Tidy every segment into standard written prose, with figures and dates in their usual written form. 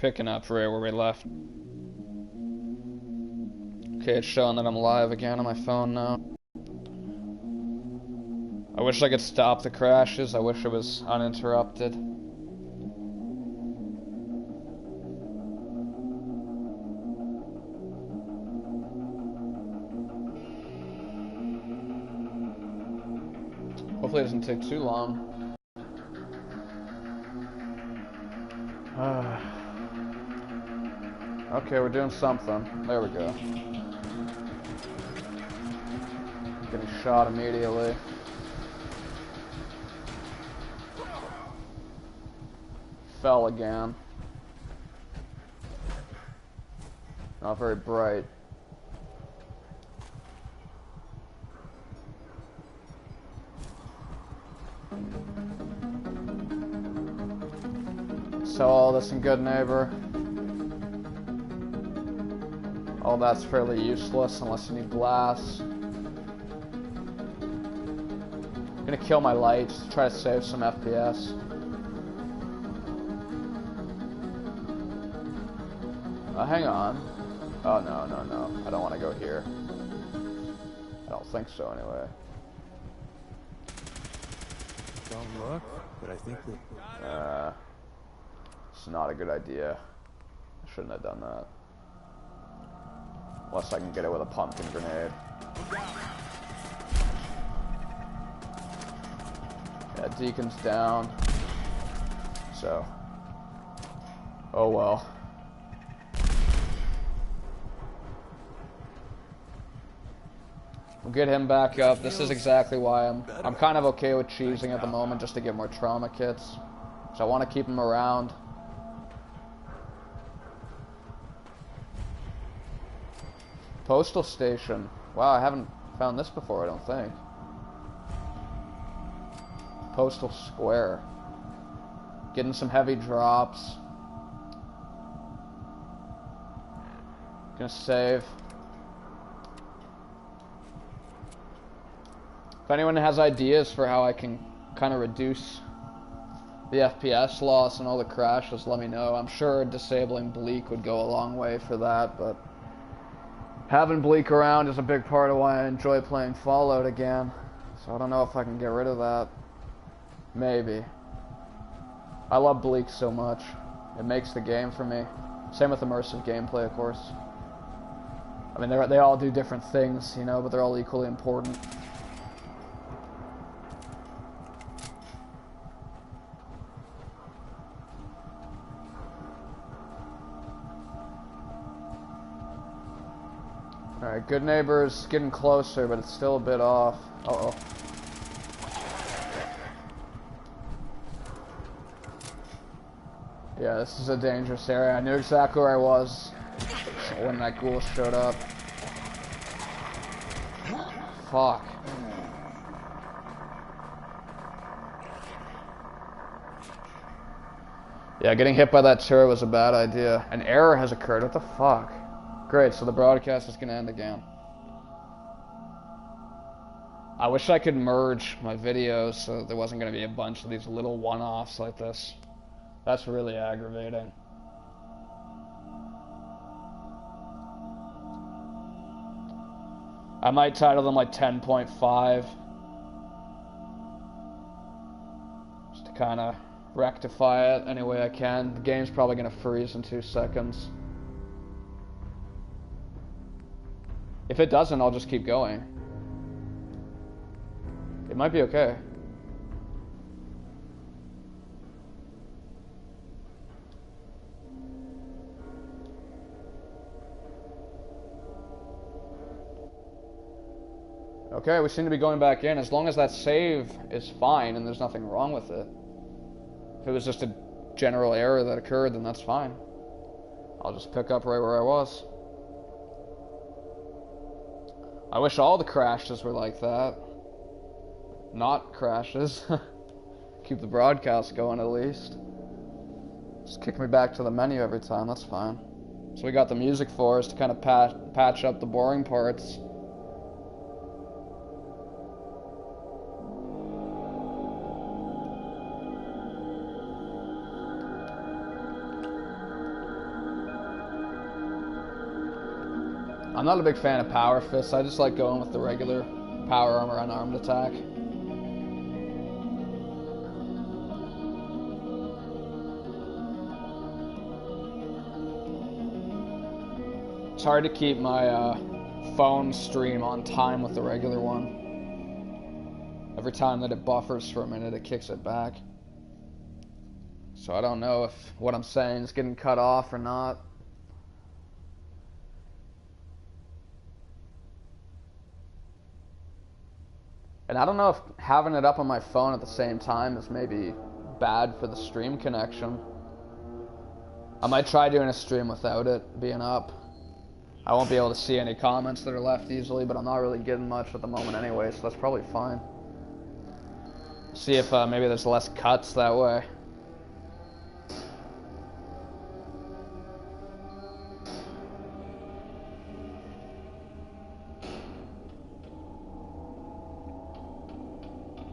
Picking up right where we left. Okay, it's showing that I'm live again on my phone now. I wish I could stop the crashes. I wish it was uninterrupted. Hopefully it doesn't take too long. Okay, we're doing something. There we go. Getting shot immediately. Fell again. Not very bright. So all this and good neighbor. All that's fairly useless unless you need glass. I'm gonna kill my lights to try to save some FPS. Hang on. Oh, no, no, no. I don't want to go here. I don't think so, anyway. Don't look, but I think that... It's not a good idea. I shouldn't have done that. Unless I can get it with a pumpkin grenade. Yeah, Deacon's down. So. Oh well. We'll get him back up. This is exactly why I'm kind of okay with cheesing at the moment, just to get more trauma kits. So I want to keep him around. Postal station. Wow, I haven't found this before, I don't think. Postal square. Getting some heavy drops. Gonna save. If anyone has ideas for how I can kind of reduce the FPS loss and all the crashes, let me know. I'm sure disabling Bleak would go a long way for that, but having Bleak around is a big part of why I enjoy playing Fallout again. So I don't know if I can get rid of that. Maybe. I love Bleak so much. It makes the game for me. Same with immersive gameplay, of course. I mean, they all do different things, you know, but they're all equally important. Alright, good neighbor's getting closer, but it's still a bit off. Uh-oh. Yeah, this is a dangerous area. I knew exactly where I was when that ghoul showed up. Fuck. Yeah, getting hit by that turret was a bad idea. An error has occurred. What the fuck? Great, so the broadcast is gonna end again. I wish I could merge my videos so there wasn't gonna be a bunch of these little one-offs like this. That's really aggravating. I might title them like 10.5. Just to kind of rectify it any way I can. The game's probably gonna freeze in 2 seconds. If it doesn't, I'll just keep going. It might be okay. Okay, we seem to be going back in. As long as that save is fine and there's nothing wrong with it. If it was just a general error that occurred, then that's fine. I'll just pick up right where I was. I wish all the crashes were like that. Not crashes. Keep the broadcast going at least. Just kick me back to the menu every time, that's fine. So we got the music for us to kind of patch up the boring parts. I'm not a big fan of power fists. I just like going with the regular power armor unarmed attack. It's hard to keep my phone stream on time with the regular one. Every time that it buffers for a minute, it kicks it back. So I don't know if what I'm saying is getting cut off or not. And I don't know if having it up on my phone at the same time is maybe bad for the stream connection. I might try doing a stream without it being up. I won't be able to see any comments that are left easily, but I'm not really getting much at the moment anyway, so that's probably fine. See if maybe there's less cuts that way.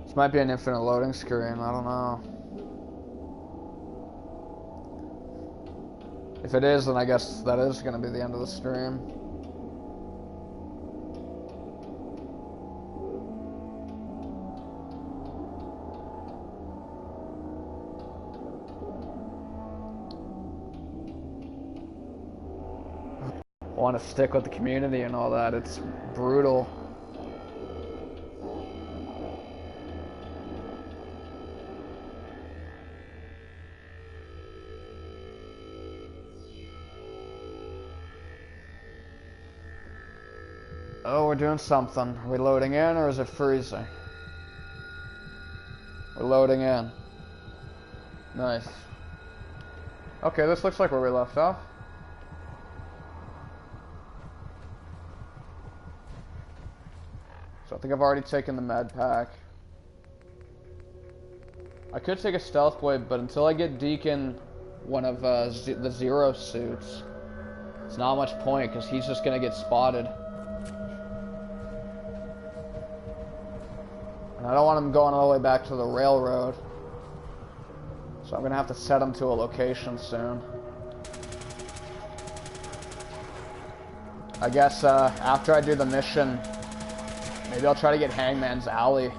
This might be an infinite loading screen, I don't know. If it is, then I guess that is going to be the end of the stream. I want to stick with the community and all that. It's brutal. Oh, we're doing something. Are we loading in or is it freezing? We're loading in. Nice. Okay, this looks like where we left off. So I think I've already taken the med pack. I could take a stealth blade, but until I get Deacon one of the Zero suits, it's not much point because he's just gonna get spotted. And I don't want him going all the way back to the railroad. So I'm gonna have to set him to a location soon. I guess after I do the mission, maybe I'll try to get Hangman's Alley.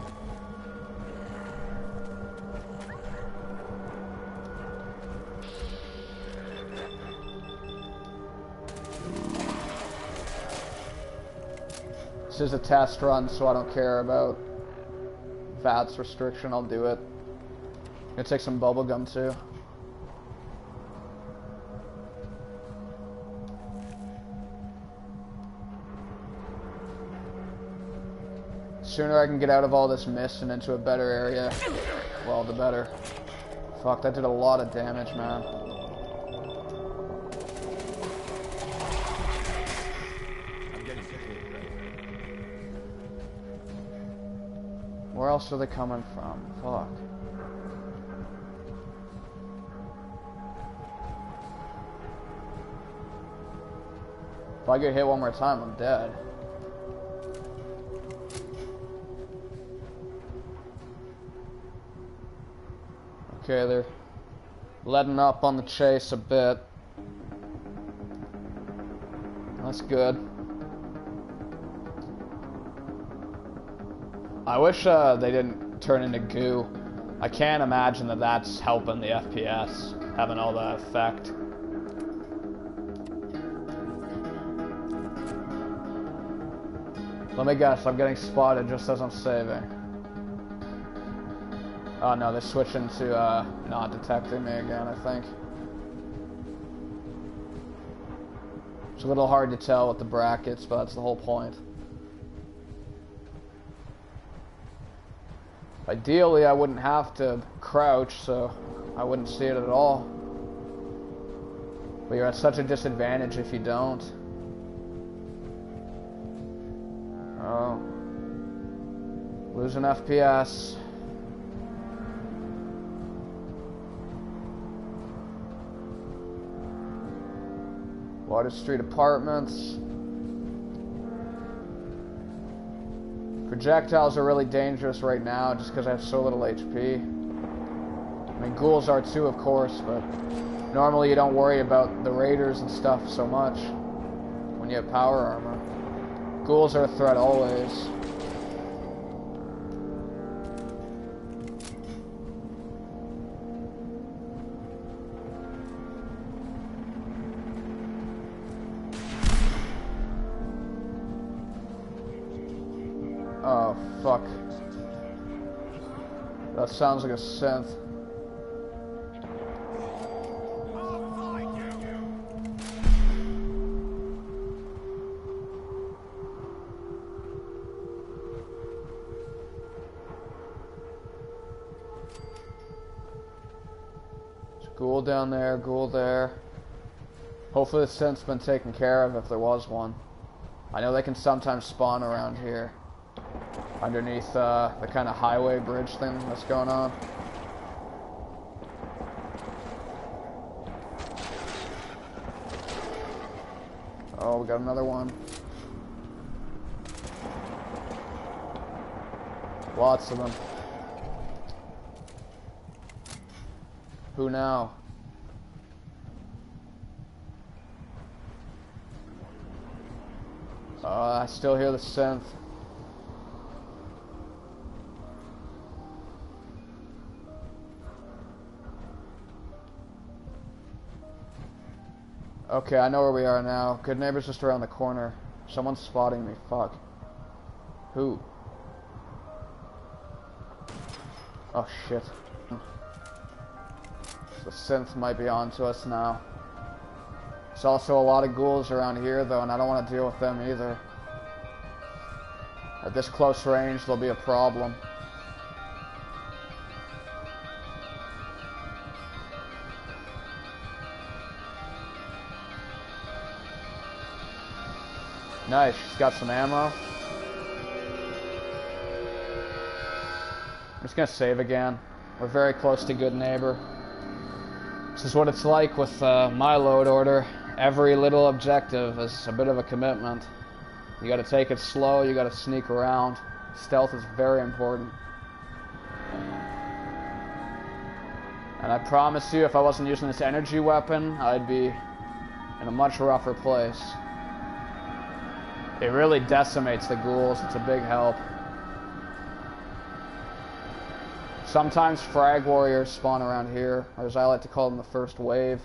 This is a test run, so I don't care about VATS restriction. I'll do it. I'm gonna take some bubblegum too. Sooner I can get out of all this mist and into a better area, well, the better. Fuck, that did a lot of damage, man. Where else are they coming from? Fuck. If I get hit one more time, I'm dead. Okay, they're letting up on the chase a bit. That's good. I wish they didn't turn into goo. I can't imagine that that's helping the FPS, having all that effect. Let me guess, I'm getting spotted just as I'm saving. Oh no, they're switching to not detecting me again, I think. It's a little hard to tell with the brackets, but that's the whole point. Ideally, I wouldn't have to crouch, so I wouldn't see it at all. But you're at such a disadvantage if you don't. Oh. Losing FPS. Water Street Apartments. Projectiles are really dangerous right now just because I have so little HP. I mean, ghouls are too, of course, but normally you don't worry about the raiders and stuff so much when when you have power armor. Ghouls are a threat always. Oh, fuck. That sounds like a synth. Ghoul down there, ghoul there. Hopefully the synth's been taken care of if there was one. I know they can sometimes spawn around here. Underneath the kind of highway bridge thing that's going on. Oh, we got another one. Lots of them. Who now? I still hear the synth. Okay, I know where we are now. Good neighbor's just around the corner. Someone's spotting me. Fuck. Who? Oh shit. The synth might be on to us now. There's also a lot of ghouls around here though, and I don't want to deal with them either. At this close range, there'll be a problem. Nice, she's got some ammo. I'm just gonna save again. We're very close to good neighbor. This is what it's like with my load order. Every little objective is a bit of a commitment. You gotta take it slow, you gotta sneak around. Stealth is very important. And I promise you, if I wasn't using this energy weapon, I'd be in a much rougher place. It really decimates the ghouls, it's a big help. Sometimes frag warriors spawn around here, or as I like to call them, the first wave.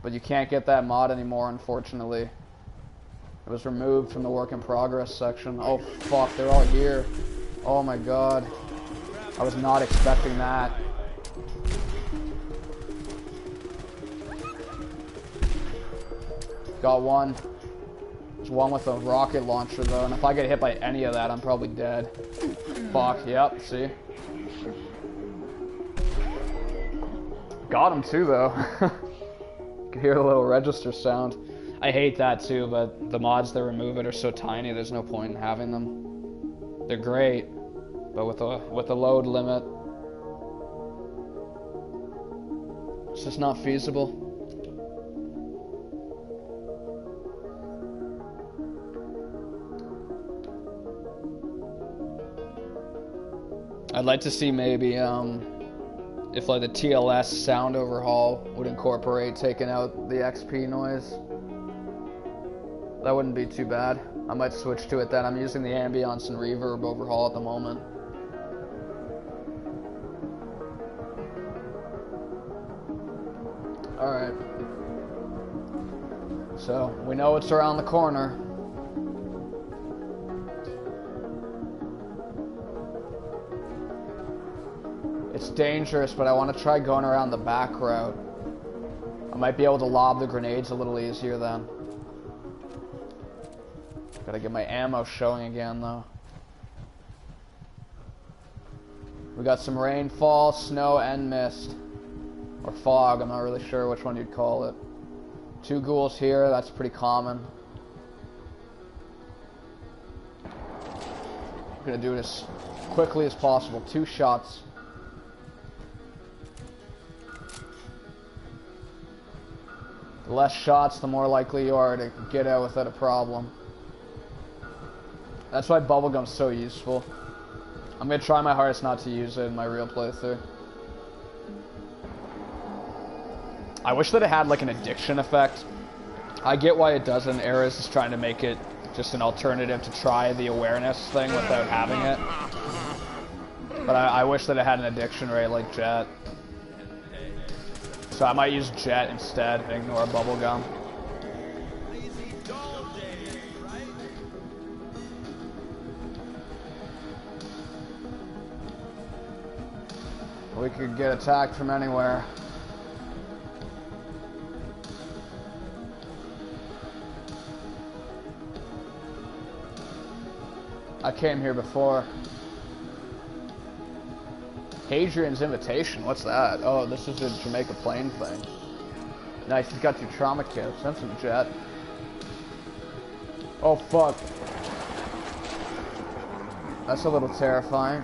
But you can't get that mod anymore, unfortunately. It was removed from the work in progress section. Oh fuck, they're all here. Oh my god. I was not expecting that. Got one. There's one with a rocket launcher though, and if I get hit by any of that, I'm probably dead. Fuck, yep, see? Got him too though. You can hear a little register sound. I hate that too, but the mods that remove it are so tiny, there's no point in having them. They're great, but with a load limit, it's just not feasible. I'd like to see maybe if like the TLS sound overhaul would incorporate taking out the XP noise. That wouldn't be too bad. I might switch to it then. I'm using the ambience and reverb overhaul at the moment. Alright. So, we know it's around the corner. It's dangerous, but I want to try going around the back route. I might be able to lob the grenades a little easier then. Gotta get my ammo showing again though. We got some rainfall, snow, and mist. Or fog, I'm not really sure which one you'd call it. 2 ghouls here, that's pretty common. I'm gonna do it as quickly as possible. 2 shots. The less shots, the more likely you are to get out without a problem. That's why bubblegum's so useful. I'm gonna try my hardest not to use it in my real playthrough. I wish that it had like an addiction effect. I get why it doesn't. Eris is trying to make it just an alternative to try the awareness thing without having it. But I wish that it had an addiction rate like Jet. So I might use Jet instead and ignore Bubblegum. We could get attacked from anywhere. I came here before. Hadrian's Invitation, what's that? Oh, this is a Jamaica Plain thing. Nice, he's got your trauma kits. That's some Jet. Oh, fuck. That's a little terrifying.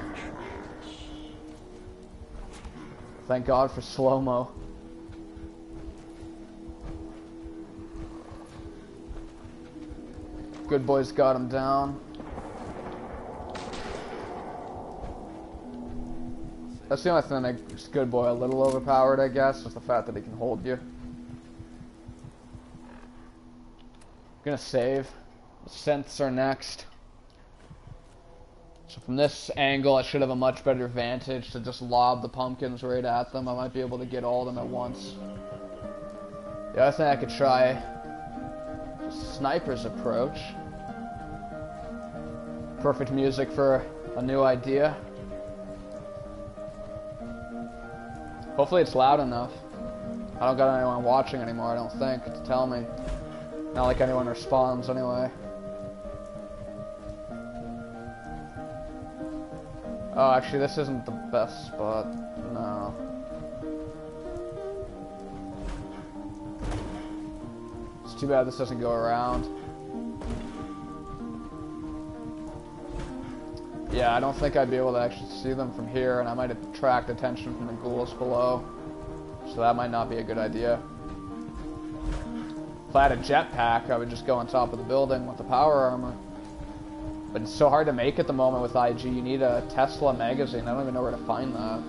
Thank God for slow-mo. Good boys got him down. That's the only thing that makes Good Boy a little overpowered, I guess, is the fact that he can hold you. Gonna save. The synths are next. So from this angle, I should have a much better advantage to just lob the pumpkins right at them. I might be able to get all of them at once. The other thing I could try is Sniper's Approach. Perfect music for a new idea. Hopefully it's loud enough. I don't got anyone watching anymore, I don't think, to tell me. Not like anyone responds anyway. Oh, actually, this isn't the best spot. No. It's too bad this doesn't go around. Yeah, I don't think I'd be able to actually see them from here, and I might attract attention from the ghouls below. So that might not be a good idea. If I had a jetpack, I would just go on top of the building with the power armor. But it's so hard to make at the moment with IG. You need a Tesla magazine. I don't even know where to find that.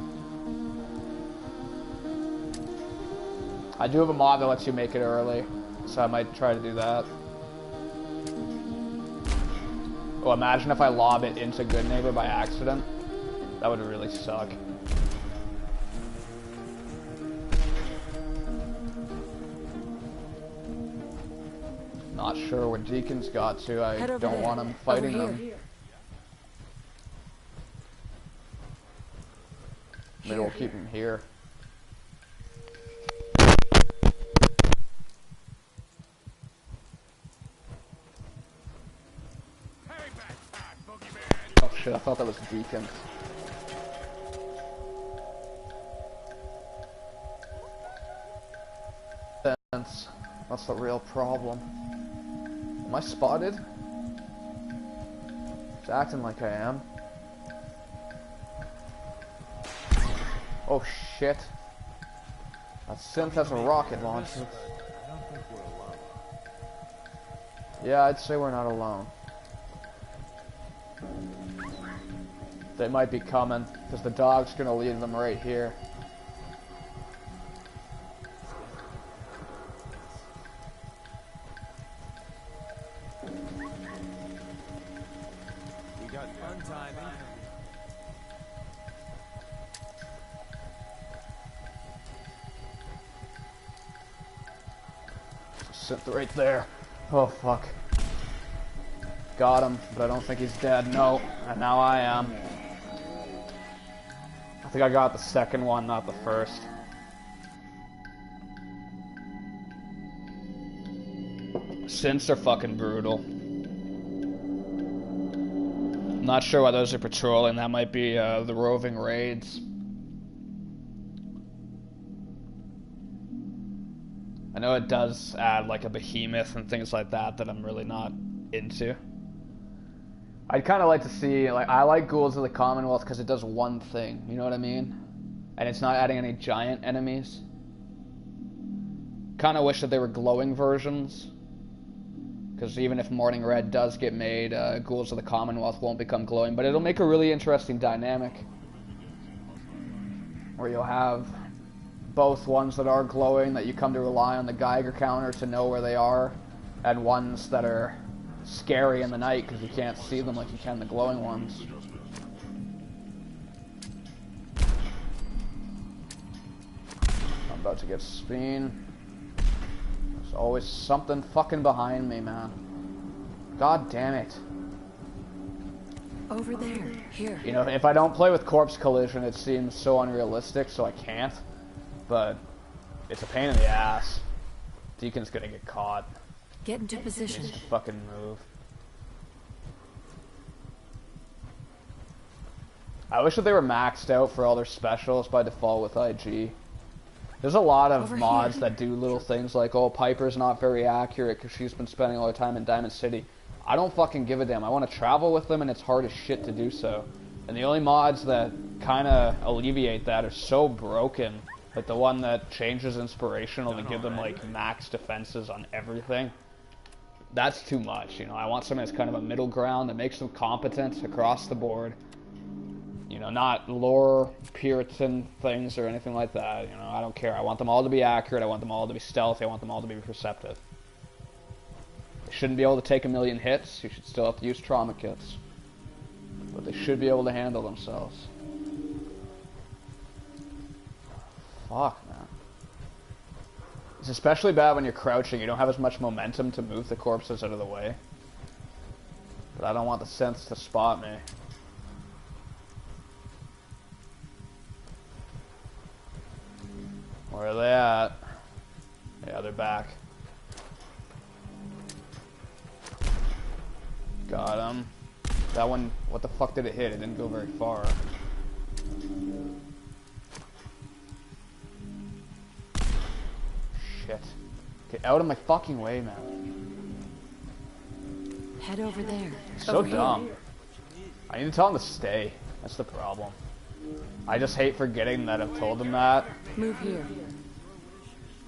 I do have a mod that lets you make it early, so I might try to do that. Oh, imagine if I lob it into Good Neighbor by accident. That would really suck. Not sure where Deacon's got to. I don't want him fighting them. Maybe we'll keep him here. Oh shit, I thought that was Deacon. That's the real problem. Am I spotted? It's acting like I am. Oh shit. That synth has a rocket launcher. Yeah, I'd say we're not alone. They might be coming, because the dog's gonna leave them right here. We got fun timing. Sit right there. Oh fuck. Got him, but I don't think he's dead. No, and now I am. I think I got the second one, not the first. Synths are fucking brutal. I'm not sure why those are patrolling. That might be the roving raids. I know it does add like a behemoth and things like that that I'm really not into. I'd kind of like to see, like, I like Ghouls of the Commonwealth because it does one thing, you know what I mean? And it's not adding any giant enemies. Kind of wish that they were glowing versions. Because even if Morning Red does get made, Ghouls of the Commonwealth won't become glowing. But it'll make a really interesting dynamic. Where you'll have both ones that are glowing that you come to rely on the Geiger counter to know where they are, and ones that are scary in the night because you can't see them like you can the glowing ones. I'm about to get spin. There's always something fucking behind me, man. God damn it. Over there. Here. You know, if I don't play with Corpse Collision, it seems so unrealistic, so I can't. But it's a pain in the ass. Deacon's gonna get caught. Get into position. Needs to fucking move. I wish that they were maxed out for all their specials by default with IG. There's a lot of mods that do little things like, oh, Piper's not very accurate because she's been spending all her time in Diamond City. I don't fucking give a damn. I want to travel with them, and it's hard as shit to do so. And the only mods that kind of alleviate that are so broken. Like the one that changes Inspirational to give them like max defenses on everything. That's too much, you know. I want something that's kind of a middle ground that makes them competent across the board. You know, not lore Puritan things or anything like that. You know, I don't care. I want them all to be accurate. I want them all to be stealthy. I want them all to be perceptive. They shouldn't be able to take a million hits. You should still have to use trauma kits. But they should be able to handle themselves. Fuck, man. It's especially bad when you're crouching. You don't have as much momentum to move the corpses out of the way. But I don't want the synths to spot me. Where are they at? Yeah, they're back. Got him. That one, what the fuck did it hit? It didn't go very far. Shit. Get out of my fucking way, man. Head over there. So dumb. I need to tell him to stay. That's the problem. I just hate forgetting that I've told him that. Move here.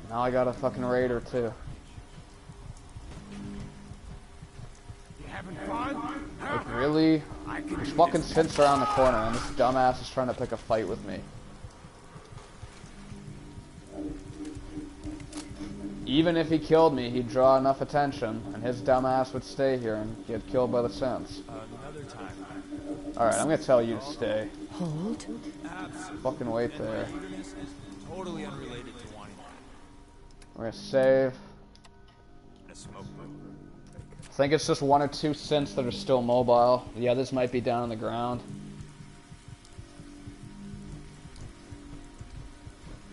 Now I got a fucking raider too. You having fun? Like, really? There's fucking synths around the corner and this dumbass is trying to pick a fight with me. Even if he killed me, he'd draw enough attention, and his dumbass would stay here and get killed by the synths. Another time. Alright, I'm gonna tell you to stay. Hold. Fucking wait there. Totally unrelated to wanting that. We're gonna save. A smoke room. I think it's just one or two synths that are still mobile. The others might be down on the ground.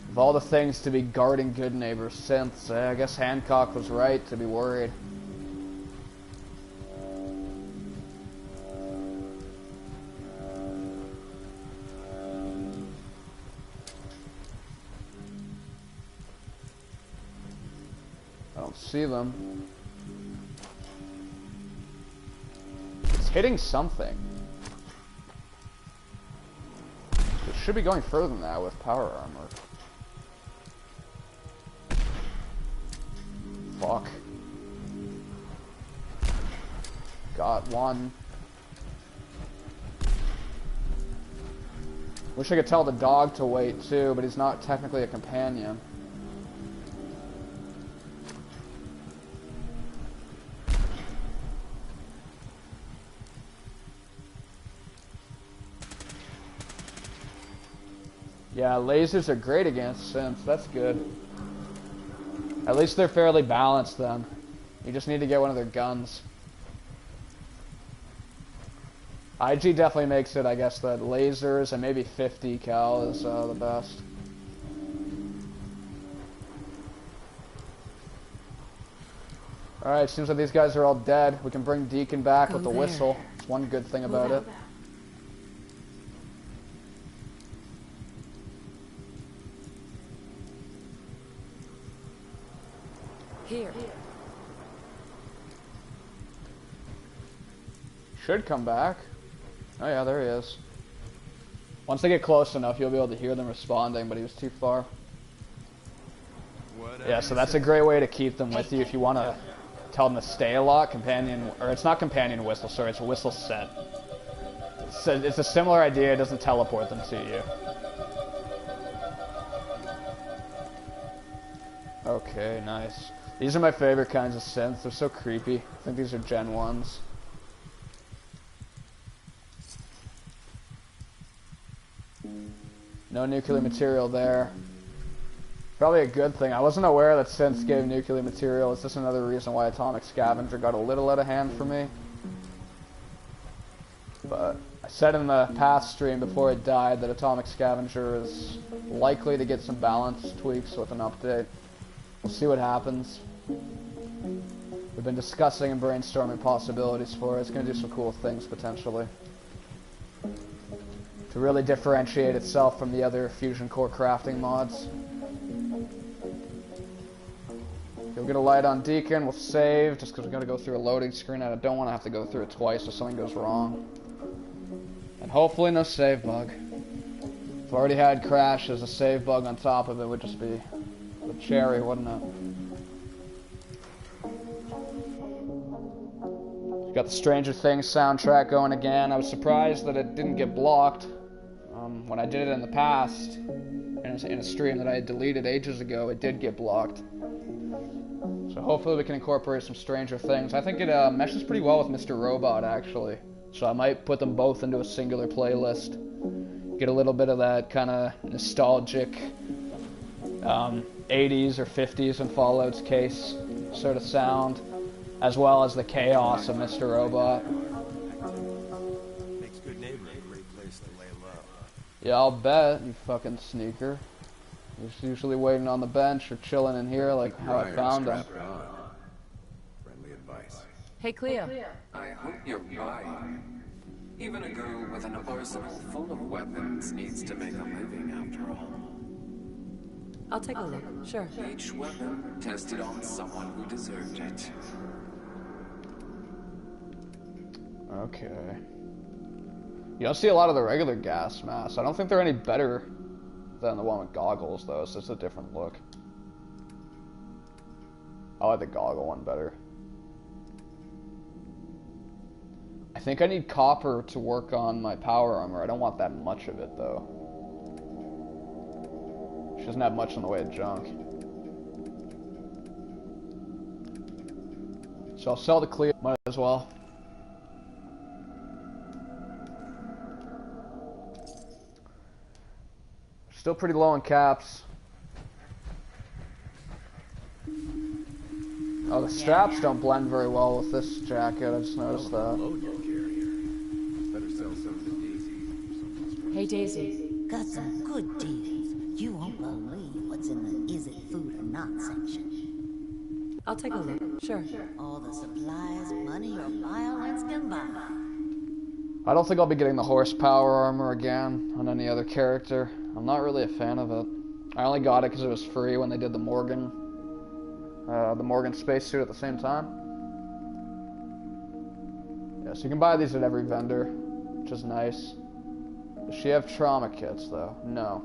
Of all the things to be guarding good neighbors, synths, I guess Hancock was right to be worried. I don't see them. It's hitting something. It should be going further than that with power armor. Fuck. Got one. Wish I could tell the dog to wait too, but he's not technically a companion. Yeah, lasers are great against synths. That's good. At least they're fairly balanced then. You just need to get one of their guns. IG definitely makes it, I guess, that lasers and maybe 50 cal is the best. Alright, seems like these guys are all dead. We can bring Deacon back with the whistle. It's one good thing about it. Here. Should come back. Oh yeah, there he is. Once they get close enough, you'll be able to hear them responding, but he was too far. Yeah, so that's a great way to keep them with you if you want to tell them to stay a lot. Companion, or it's not companion whistle, sorry, it's a whistle set. It's a similar idea, it doesn't teleport them to you. Okay, nice. These are my favorite kinds of synths. They're so creepy. I think these are Gen 1s. No nuclear material there. Probably a good thing. I wasn't aware that synths gave nuclear material. It's just another reason why Atomic Scavenger got a little out of hand for me. But I said in the past stream before it died that Atomic Scavenger is likely to get some balance tweaks with an update. We'll see what happens. We've been discussing and brainstorming possibilities for it. It's going to do some cool things potentially. To really differentiate itself from the other Fusion Core crafting mods. We'll get a light on Deacon, we'll save, just because we're going to go through a loading screen and I don't want to have to go through it twice if something goes wrong. And hopefully no save bug. If I already had crashes, a save bug on top of it would just be the cherry, wouldn't it? Got the Stranger Things soundtrack going again. I was surprised that it didn't get blocked. When I did it in the past, in a stream that I had deleted ages ago, it did get blocked. So hopefully we can incorporate some Stranger Things. I think it meshes pretty well with Mr. Robot, actually. So I might put them both into a singular playlist. Get a little bit of that kind of nostalgic 80s or 50s in Fallout's case sort of sound, as well as the chaos of Mr. Robot. Makes good neighbor a great place to lay low. Yeah, I'll bet, you fucking sneaker. He's usually waiting on the bench or chilling in here like how I found him. Friendly advice. Hey, Cleo. I hope you're right. Even a girl with an arsenal full of weapons needs to make a living after all. I'll take a look. Sure. Each weapon tested on someone who deserved it. Okay. You don't see a lot of the regular gas masks. I don't think they're any better than the one with goggles, though, so it's a different look. I like the goggle one better. I think I need copper to work on my power armor. I don't want that much of it, though. She doesn't have much in the way of junk. So I'll sell the Cleo, might as well. Still pretty low on caps. Oh, the straps don't blend very well with this jacket. I just noticed that. Better sell some of the daisies. Hey, Daisy. Got some good deals. You won't believe what's in the is it food or not section. I'll take a look. Sure. All the supplies, money, or violence can buy. I don't think I'll be getting the horsepower armor again on any other character. I'm not really a fan of it. I only got it because it was free when they did the Morgan spacesuit at the same time. Yeah, so you can buy these at every vendor, which is nice. Does she have trauma kits, though? No.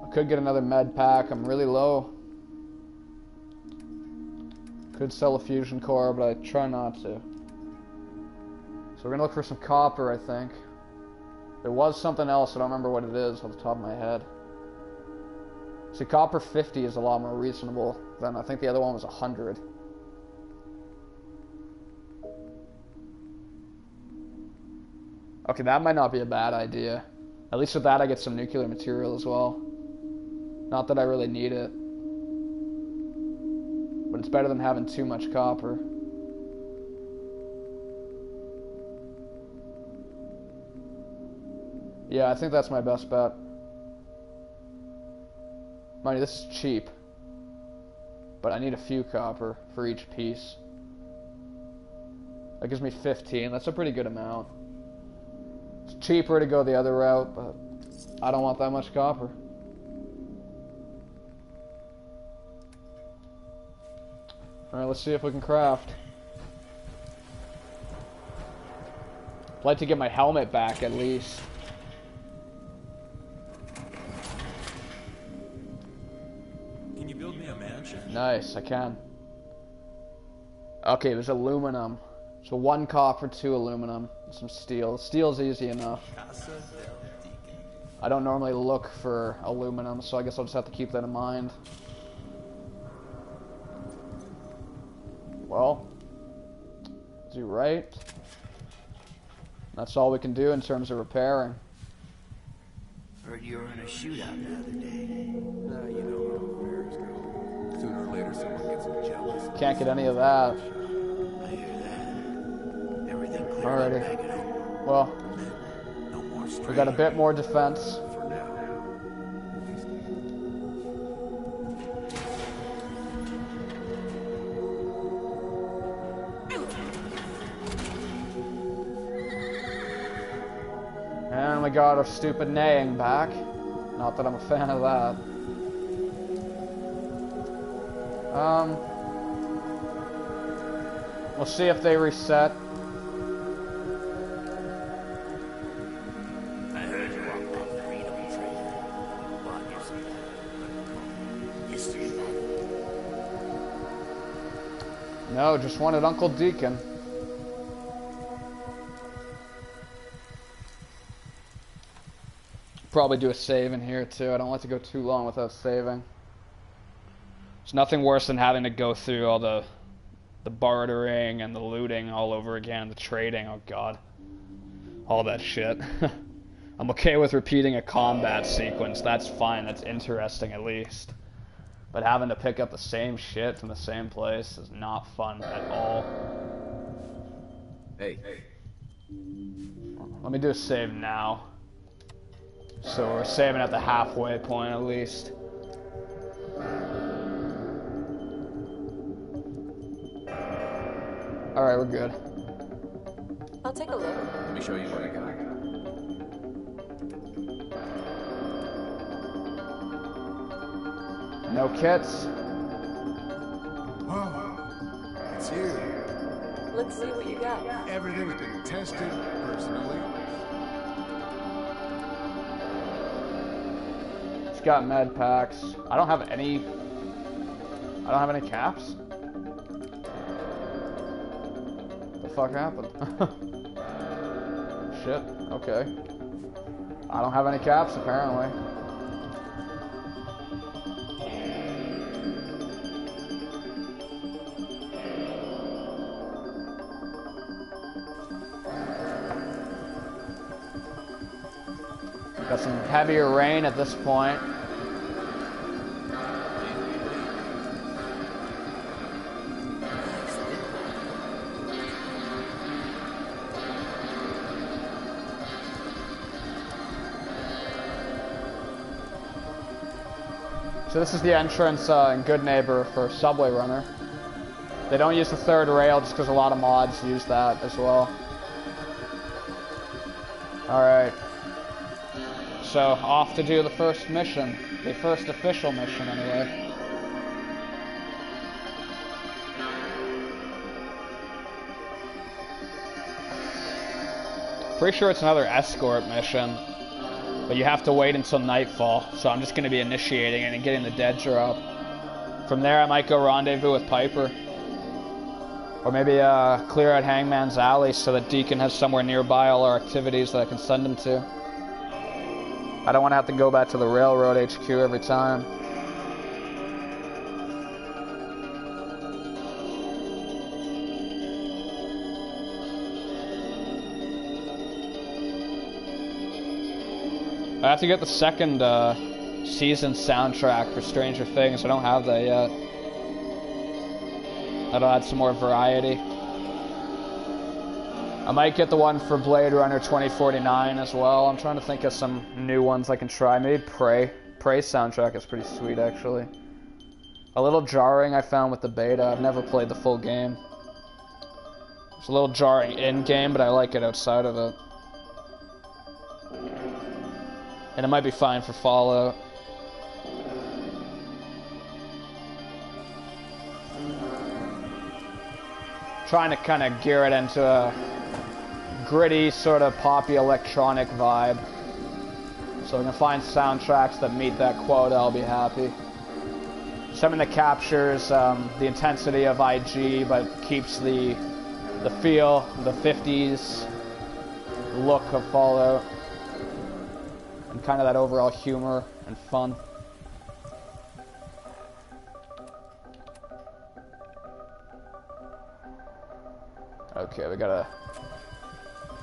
I could get another med pack. I'm really low. Could sell a fusion core, but I try not to. So we're gonna look for some copper, I think. There was something else, I don't remember what it is off the top of my head. See, copper 50 is a lot more reasonable than, I think the other one was 100. Okay, that might not be a bad idea. At least with that I get some nuclear material as well. Not that I really need it. But it's better than having too much copper. Yeah, I think that's my best bet. Mind you, this is cheap. But I need a few copper for each piece. That gives me 15. That's a pretty good amount. It's cheaper to go the other route, but I don't want that much copper. Alright, let's see if we can craft. I'd like to get my helmet back at least. Can you build me a mansion? Nice, I can. Okay, there's aluminum. So 1 copper, 2 aluminum, and some steel. Steel's easy enough. Casa del Deacon. I don't normally look for aluminum, so I guess I'll just have to keep that in mind. Well, is he right? That's all we can do in terms of repairing. Heard you were in a shootout the other day. You know how affairs go. Sooner or later, someone gets jealous. Can't get any of that. I hear that. Everything clear. Alrighty. Back at home. Well, No more strain. we got a bit more defense. For now. And we got our stupid neighing back. Not that I'm a fan of that. We'll see if they reset. I heard you walked that freedom train. Bought you some history book. No, just wanted Uncle Deacon. Probably do a save in here too. I don't like to go too long without saving. There's nothing worse than having to go through all the bartering and the looting all over again, the trading, oh god. All that shit. I'm okay with repeating a combat sequence, that's fine, that's interesting at least. But having to pick up the same shit from the same place is not fun at all. Hey. Let me do a save now. So we're saving at the halfway point at least. Alright, we're good. I'll take a look. Let me show you what I got. No kits. Whoa. It's you. Let's see what you got. Everything's been tested personally. It's got med packs. I don't have any caps. What the fuck happened? Shit, okay. I don't have any caps apparently. Got some heavier rain at this point. So this is the entrance in Good Neighbor for Subway Runner. They don't use the third rail just because a lot of mods use that as well. Alright. So, off to do the first mission. The first official mission, anyway. Pretty sure it's another escort mission. But you have to wait until nightfall. So I'm just going to be initiating it and getting the dead drop. From there, I might go rendezvous with Piper. Or maybe clear out Hangman's Alley so that Deacon has somewhere nearby all our activities that I can send him to. I don't want to have to go back to the railroad HQ every time. I have to get the second season soundtrack for Stranger Things. I don't have that yet. That'll add some more variety. I might get the one for Blade Runner 2049 as well. I'm trying to think of some new ones I can try. Maybe Prey. Prey's soundtrack is pretty sweet, actually. A little jarring I found with the beta. I've never played the full game. It's a little jarring in-game, but I like it outside of it. And it might be fine for Fallout. Trying to kind of gear it into a gritty, sort of poppy electronic vibe. So we can find soundtracks that meet that quota, I'll be happy. Something that captures the intensity of IG, but keeps the feel, the 50s look of Fallout. and kind of that overall humor and fun. Okay, we gotta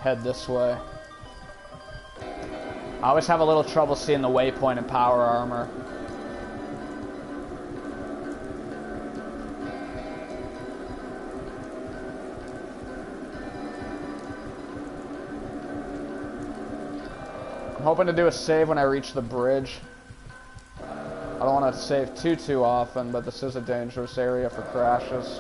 head this way. I always have a little trouble seeing the waypoint and power armor. I'm hoping to do a save when I reach the bridge. I don't want to save too often, but this is a dangerous area for crashes.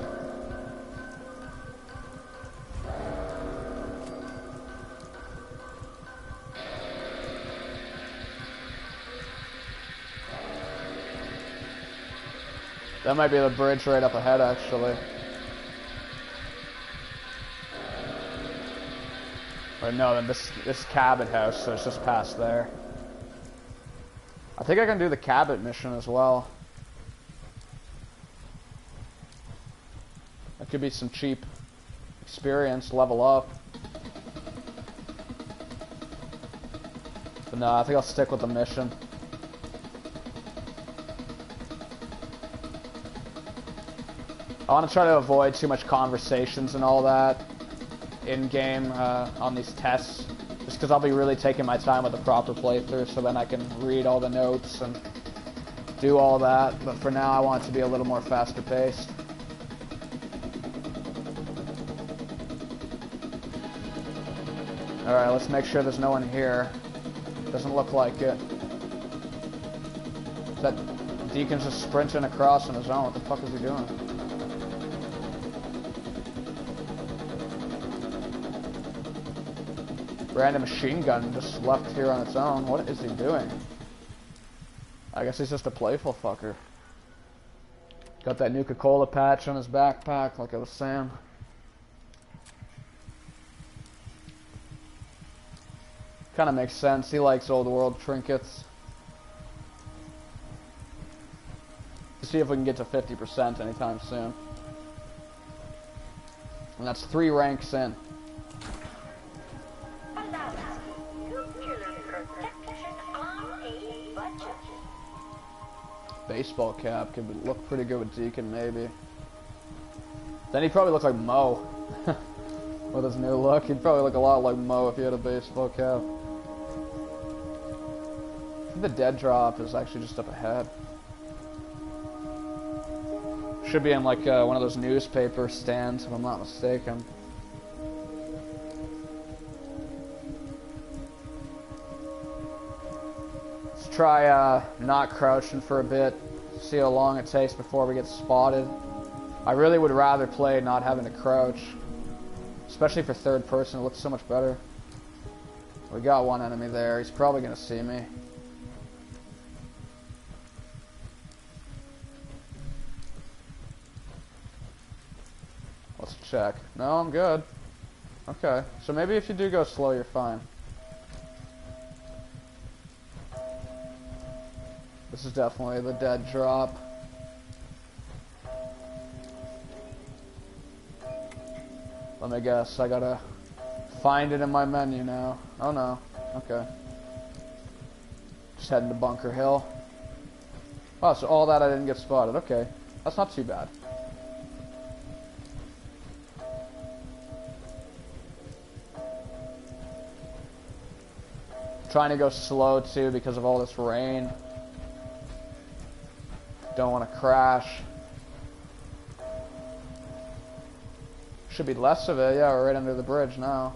That might be the bridge right up ahead, actually. Or no, then this Cabot house, so it's just past there. I think I can do the Cabot mission as well. That could be some cheap experience, level up. But no, I think I'll stick with the mission. I want to try to avoid too much conversations and all that in-game on these tests, just because I'll be really taking my time with the proper playthrough, so then I can read all the notes and do all that. But for now, I want it to be a little more faster paced. Alright, let's make sure there's no one here. Doesn't look like it. That Deacon's just sprinting across on his own. What the fuck is he doing? Random machine gun just left here on its own. What is he doing? I guess he's just a playful fucker. Got that Nuka-Cola patch on his backpack, like I was saying. Kind of makes sense. He likes old world trinkets. Let's see if we can get to 50% anytime soon. And that's 3 ranks in. Baseball cap could look pretty good with Deacon, maybe. Then he'd probably look like Mo. With his new look, he'd probably look a lot like Mo if he had a baseball cap. I think the dead drop is actually just up ahead. Should be in like one of those newspaper stands, if I'm not mistaken. Let's try not crouching for a bit, see how long it takes before we get spotted. I really would rather play not having to crouch, especially for third person. It looks so much better. We got one enemy there. He's probably gonna see me. Let's check. No, I'm good. Okay, so maybe if you do go slow, you're fine. This is definitely the dead drop. Let me guess, I gotta find it in my menu now. Oh no, okay. Just heading to Bunker Hill. Oh, so all that I didn't get spotted, okay. That's not too bad. Trying to go slow too because of all this rain. Don't want to crash. Should be less of it. Yeah, we're right under the bridge now.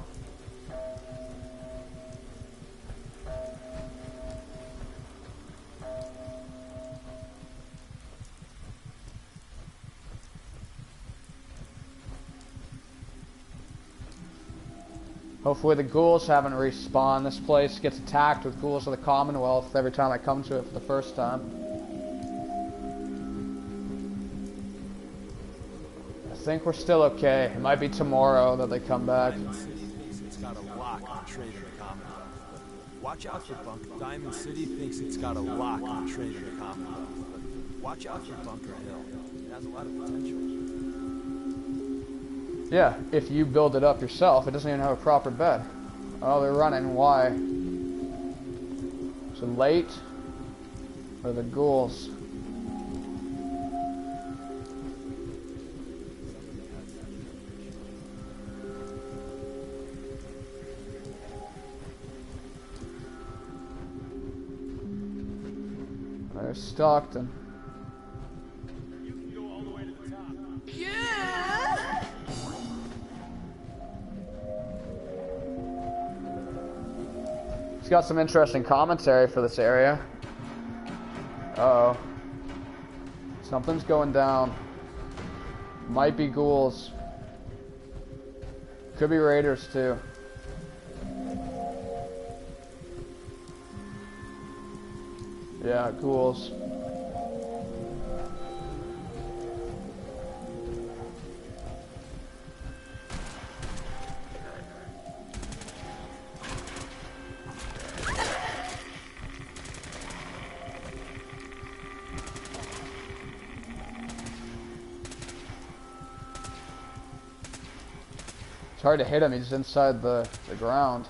Hopefully the ghouls haven't respawned. This place gets attacked with ghouls of the Commonwealth every time I come to it for the first time. I think we're still okay. It might be tomorrow that they come back. It's got a lock on trade in the Commonwealth. Watch out for Bunker. Diamond City thinks it's got a lock on trade in the Commonwealth. Watch out for Bunker Hill. It has a lot of potential. Yeah, if you build it up yourself, it doesn't even have a proper bed. Oh, they're running. Why? Too late? Or the ghouls? There's Stockton. You can go all the way to the top. It's got some interesting commentary for this area. Uh-oh. Something's going down. Might be ghouls. Could be raiders too. Yeah, ghouls. It's hard to hit him, he's inside the ground.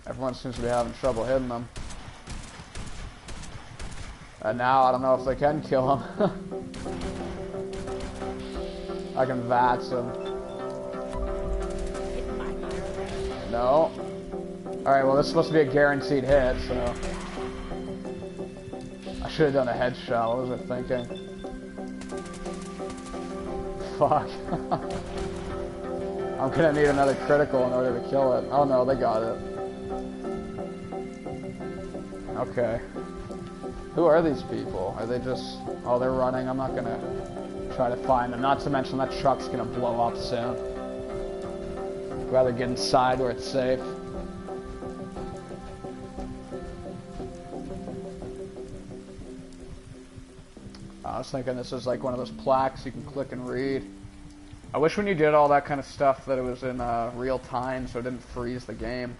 Everyone seems to be having trouble hitting him. And now I don't know if they can kill him. I can VATS him. No. Alright, well this is supposed to be a guaranteed hit, so... I should have done a headshot, what was I thinking? Fuck. I'm gonna need another critical in order to kill it. Oh no, they got it. Okay. Who are these people? Are they just... Oh, they're running. I'm not gonna try to find them. Not to mention that truck's gonna blow up soon. I'd rather get inside where it's safe. I was thinking this is like one of those plaques you can click and read. I wish when you did all that kind of stuff that it was in real time so it didn't freeze the game.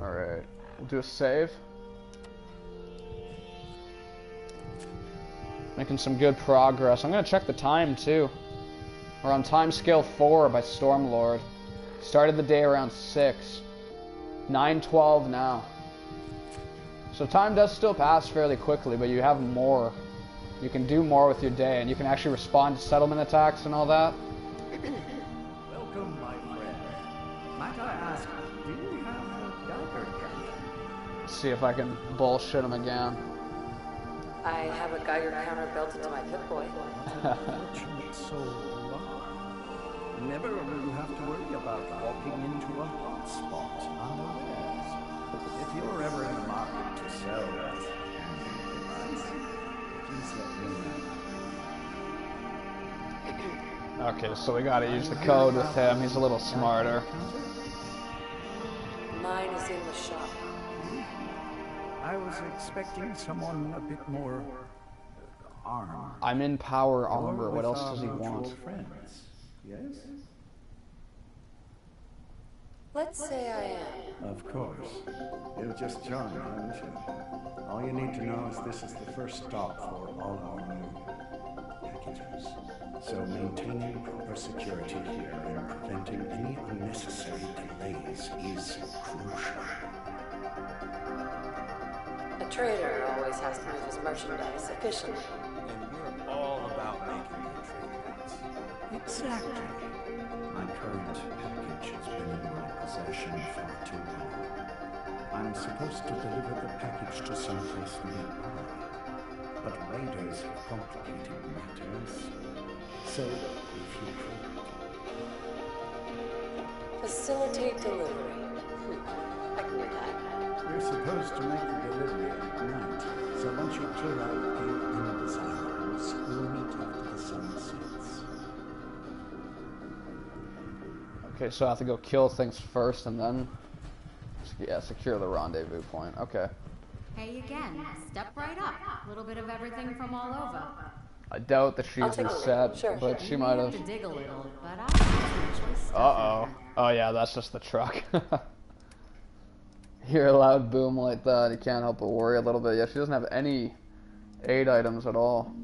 Alright, we'll do a save. Making some good progress. I'm gonna check the time too. We're on time scale 4 by Stormlord. Started the day around 6. 9:12 now. So time does still pass fairly quickly, but you have more. You can do more with your day, and you can actually respond to settlement attacks and all that. Welcome, my friend. Might I ask, do you have a Geiger counter? See if I can bullshit him again. I have a Geiger counter belted to my Pip-Boy. Fortunate soul you are. Never will you have to worry about walking into a hot spot unawares. If you're ever in the market to sell that device, please let me know. Okay, so we gotta use the code with him. He's a little smarter. Mine is in the shop. I was expecting someone a bit more armed. I'm in power You're armor. What with else our does he mutual want? Friends, yes? Let's say I am. Of course. You've just joined, haven't you? All you need to know is this is the first stop for all our new packages. So maintaining proper security here and preventing any unnecessary delays is crucial. A trader always has to move his merchandise efficiently. And we're all about making good trade-offs. Exactly. My current package has been in my possession far too long. I'm supposed to deliver the package to someplace nearby, but raiders have complicated matters. So, if you could... Facilitate delivery. I can do that. We're supposed to make the delivery at night, so once you clear out the undesirables, we'll meet after the sun sets. Okay, so I have to go kill things first and then... Yeah, secure the rendezvous point. Okay. Hey again, step right up. A little bit of everything from all over. I doubt that she's reset, but she might have. To dig a little, but I'll use my choice stuff. Uh-oh. Oh yeah, that's just the truck. Hear a loud boom like that, you can't help but worry a little bit. Yeah, she doesn't have any aid items at all.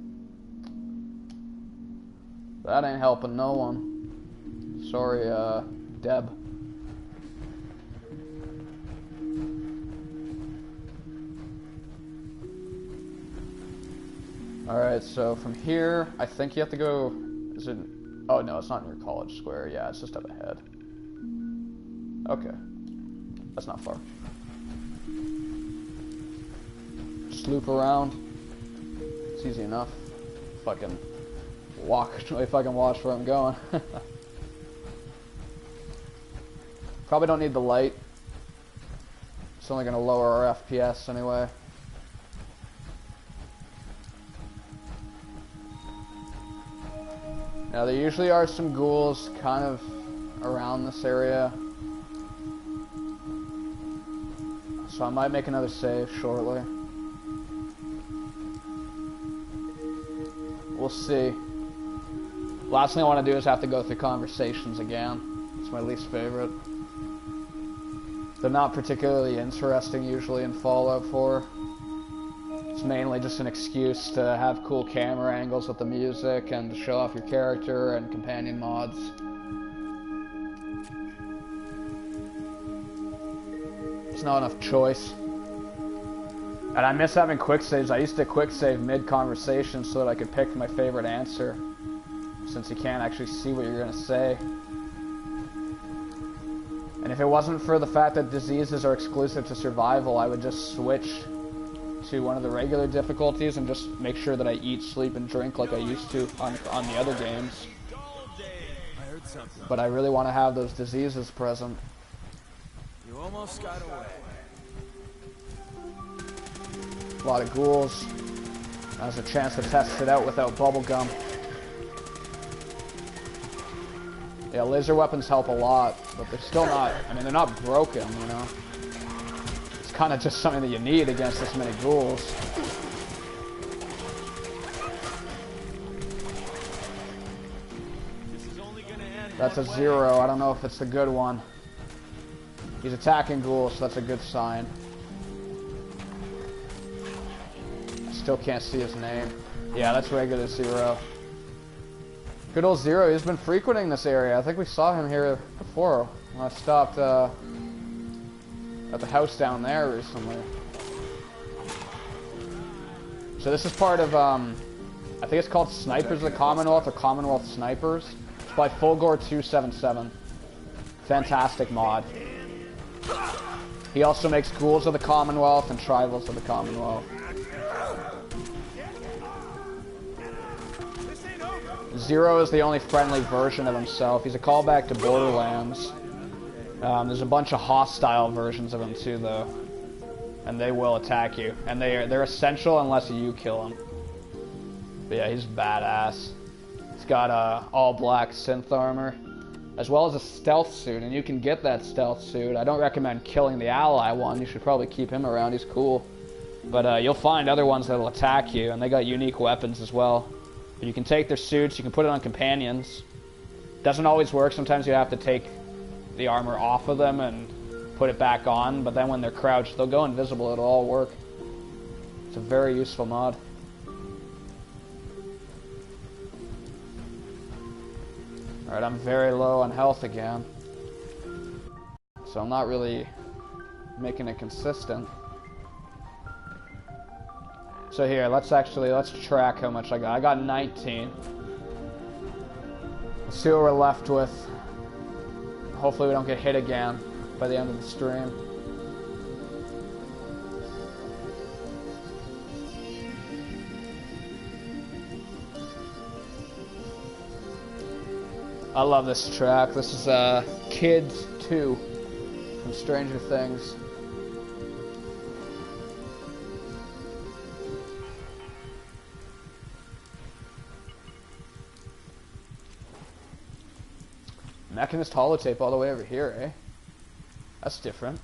That ain't helping no one. Sorry, Deb. Alright, so from here, I think you have to go... Is it... Oh, no, it's not near College Square. Yeah, it's just up ahead. Okay. That's not far. Just loop around. It's easy enough. Fucking walk if I can watch where I'm going. Probably don't need the light. It's only going to lower our FPS anyway. Now there usually are some ghouls kind of around this area. So I might make another save shortly. We'll see. Last thing I want to do is have to go through conversations again. It's my least favorite. They're not particularly interesting usually in Fallout 4. It's mainly just an excuse to have cool camera angles with the music and to show off your character and companion mods. There's not enough choice. And I miss having quick saves. I used to quick save mid-conversation so that I could pick my favorite answer, since you can't actually see what you're going to say. And if it wasn't for the fact that diseases are exclusive to survival, I would just switch to one of the regular difficulties and just make sure that I eat, sleep, and drink like I used to on the other games. But I really want to have those diseases present. You almost got away. A lot of ghouls. That was a chance to test it out without bubblegum. Yeah, laser weapons help a lot, but they're still not, I mean, they're not broken, you know? It's kind of just something that you need against this many ghouls. That's a 0, I don't know if it's the good one. He's attacking ghouls, so that's a good sign. Still can't see his name. Yeah, that's regular 0. Good old 0, he's been frequenting this area. I think we saw him here before when I stopped at the house down there recently. So this is part of, I think it's called Snipers of the Commonwealth or Commonwealth Snipers. It's by Fulgore277. Fantastic mod. He also makes Ghouls of the Commonwealth and Tribals of the Commonwealth. 0 is the only friendly version of himself. He's a callback to Borderlands. There's a bunch of hostile versions of him too, though, and they will attack you. And they're essential unless you kill him. But yeah, he's badass. He's got all black synth armor, as well as a stealth suit, and you can get that stealth suit. I don't recommend killing the ally one. You should probably keep him around. He's cool. But you'll find other ones that'll attack you, and they got unique weapons as well. But you can take their suits, you can put it on companions. Doesn't always work, sometimes you have to take the armor off of them and put it back on, but then when they're crouched, they'll go invisible, it'll all work. It's a very useful mod. Alright, I'm very low on health again. So I'm not really making it consistent. So here, let's track how much I got. I got 19. Let's see what we're left with. Hopefully we don't get hit again by the end of the stream. I love this track. This is Kids 2 from Stranger Things. Mechanist holotape all the way over here, eh? That's different.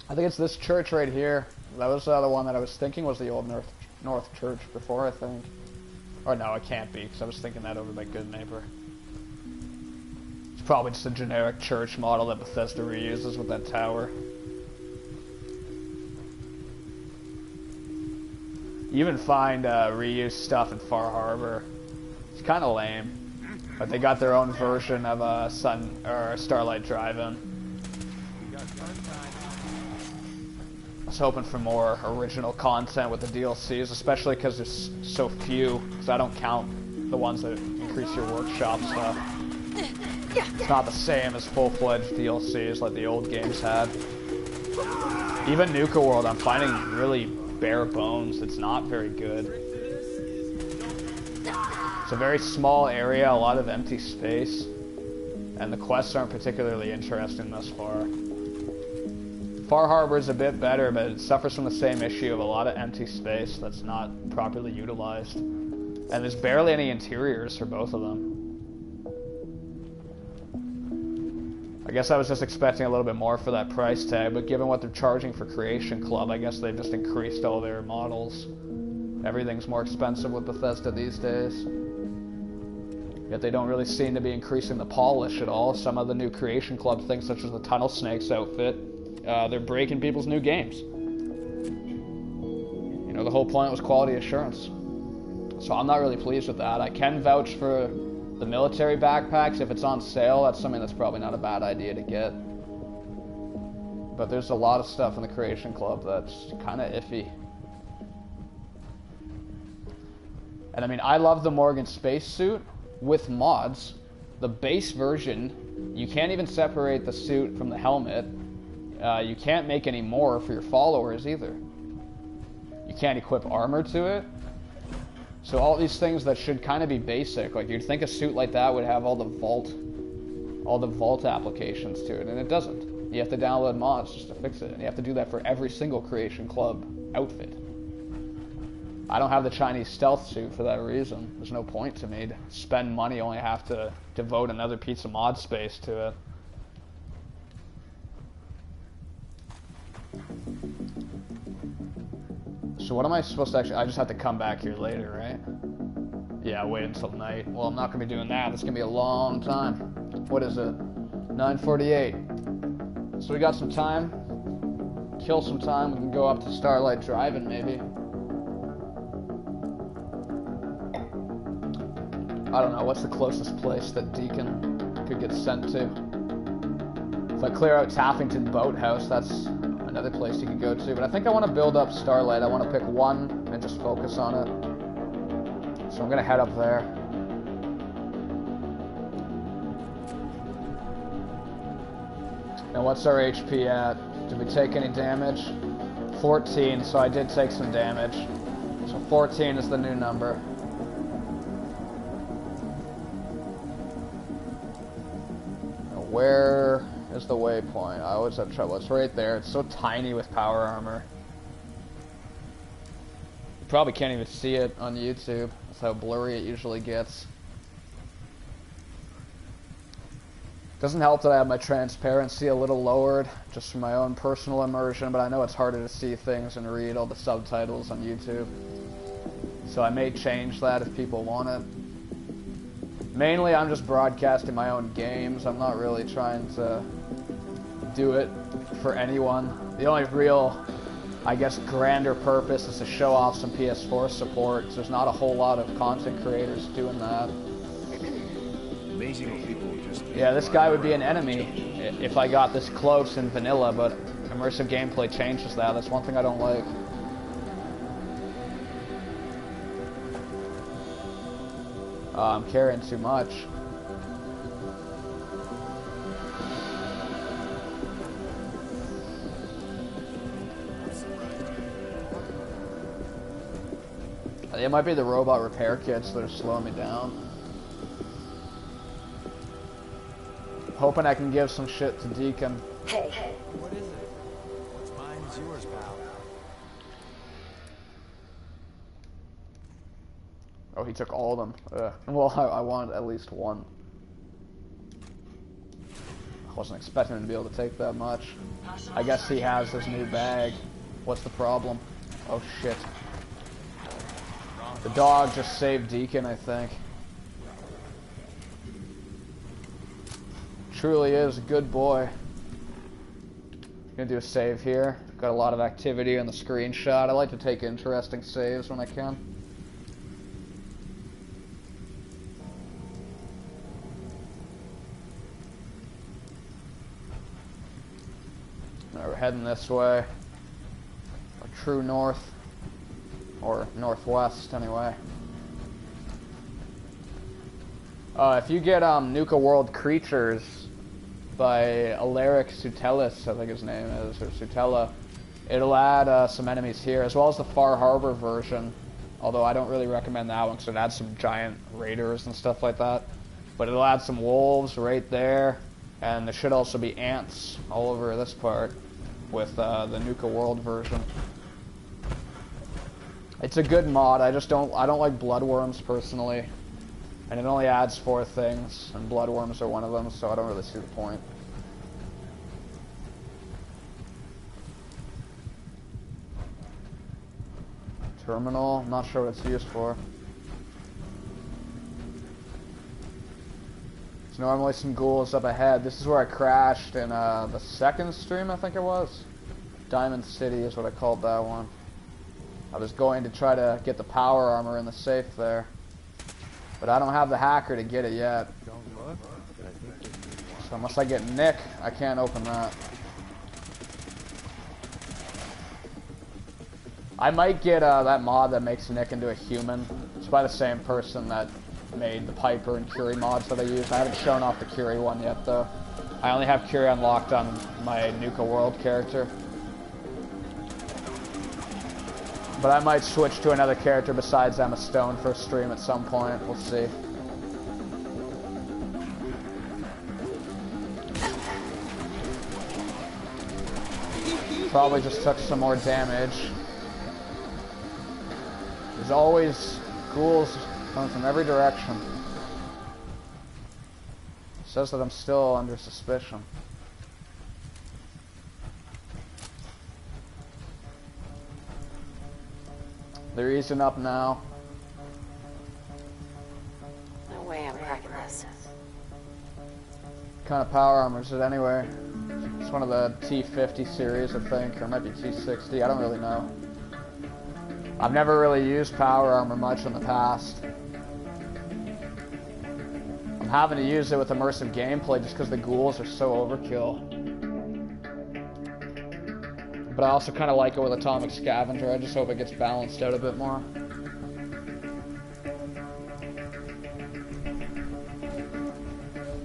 I think it's this church right here. That was the one that I was thinking was the old North Church before, I think. Or no, it can't be, because I was thinking that over by Good Neighbor. It's probably just a generic church model that Bethesda reuses with that tower. You even find reused stuff in Far Harbor. It's kind of lame, but they got their own version of a Starlight Drive-In. I was hoping for more original content with the DLCs, especially because there's so few, because I don't count the ones that increase your workshop stuff. It's not the same as full-fledged DLCs like the old games had. Even Nuka World, I'm finding really bare bones. It's not very good. It's a very small area, a lot of empty space, and the quests aren't particularly interesting thus far. Far Harbor is a bit better, but it suffers from the same issue of a lot of empty space that's not properly utilized. And there's barely any interiors for both of them. I guess I was just expecting a little bit more for that price tag, but given what they're charging for Creation Club, I guess they've just increased all their models. Everything's more expensive with Bethesda these days. Yet they don't really seem to be increasing the polish at all. Some of the new Creation Club things, such as the Tunnel Snakes outfit, they're breaking people's new games. You know, the whole point was quality assurance. So I'm not really pleased with that. I can vouch for the military backpacks. If it's on sale, that's something that's probably not a bad idea to get. But there's a lot of stuff in the Creation Club that's kind of iffy. And I mean, I love the Morgan spacesuit with mods. The base version, you can't even separate the suit from the helmet. You can't make any more for your followers either. You can't equip armor to it. So all these things that should kind of be basic, like you'd think a suit like that would have all the vault applications to it, and it doesn't. You have to download mods just to fix it, and you have to do that for every single Creation Club outfit. I don't have the Chinese stealth suit for that reason. There's no point to me to spend money, only have to devote another piece of mod space to it. So what am I supposed to actually... I just have to come back here later, right? Yeah, wait until night. Well, I'm not going to be doing that. It's going to be a long time. What is it? 9:48. So we got some time. Kill some time. We can go up to Starlight Drive-In, maybe. I don't know. What's the closest place that Deacon could get sent to? If I clear out Taffington Boathouse, that's another place you could go to, but I think I want to build up Starlight. I want to pick one and just focus on it. So I'm going to head up there. And what's our HP at? Did we take any damage? 14, so I did take some damage. So 14 is the new number. Now where is the waypoint? I always have trouble. It's right there. It's so tiny with power armor. You probably can't even see it on YouTube. That's how blurry it usually gets. Doesn't help that I have my transparency a little lowered, just for my own personal immersion, but I know it's harder to see things and read all the subtitles on YouTube. So I may change that if people want it. Mainly I'm just broadcasting my own games. I'm not really trying to do it for anyone. The only real, I guess, grander purpose is to show off some PS4 support, because there's not a whole lot of content creators doing that. Amazing what people just... Yeah, this guy would be an enemy if I got this close in vanilla, but immersive gameplay changes that. That's one thing I don't like. I'm carrying too much. It might be the robot repair kits that are slowing me down. Hoping I can give some shit to Deacon. Hey. What is it? What's mine is yours, pal. Oh, he took all of them. Well, I wanted at least one. I wasn't expecting him to be able to take that much. I guess he has his new bag. What's the problem? Oh, shit. The dog just saved Deacon, I think. Truly is a good boy. Gonna do a save here. Got a lot of activity on the screenshot. I like to take interesting saves when I can. We're heading this way. Or true north. Or northwest, anyway. If you get Nuka World Creatures by Alaric Sutellis, I think his name is, or Sutella, it'll add some enemies here, as well as the Far Harbor version. Although I don't really recommend that one because it adds some giant raiders and stuff like that. But it'll add some wolves right there, and there should also be ants all over this part with the Nuka World version. It's a good mod. I don't like bloodworms personally. And it only adds 4 things, and bloodworms are one of them, so I don't really see the point. Terminal, I'm not sure what it's used for. There's normally some ghouls up ahead. This is where I crashed in the second stream, I think it was. Diamond City is what I called that one. I was going to try to get the power armor in the safe there. But I don't have the hacker to get it yet. So unless I get Nick, I can't open that. I might get that mod that makes Nick into a human. It's by the same person that made the Piper and Curie mods that I use. I haven't shown off the Curie one yet, though. I only have Curie unlocked on my Nuka World character. But I might switch to another character besides Emma Stone for a stream at some point. We'll see. Probably just took some more damage. There's always ghouls coming from every direction. It says that I'm still under suspicion. They're easing up now. No way I'm cracking this. What kind of power armor is it anyway? It's one of the T50 series, I think, or it might be T60. I don't really know. I've never really used power armor much in the past. I'm having to use it with immersive gameplay just because the ghouls are so overkill. But I also kind of like it with Atomic Scavenger. I just hope it gets balanced out a bit more.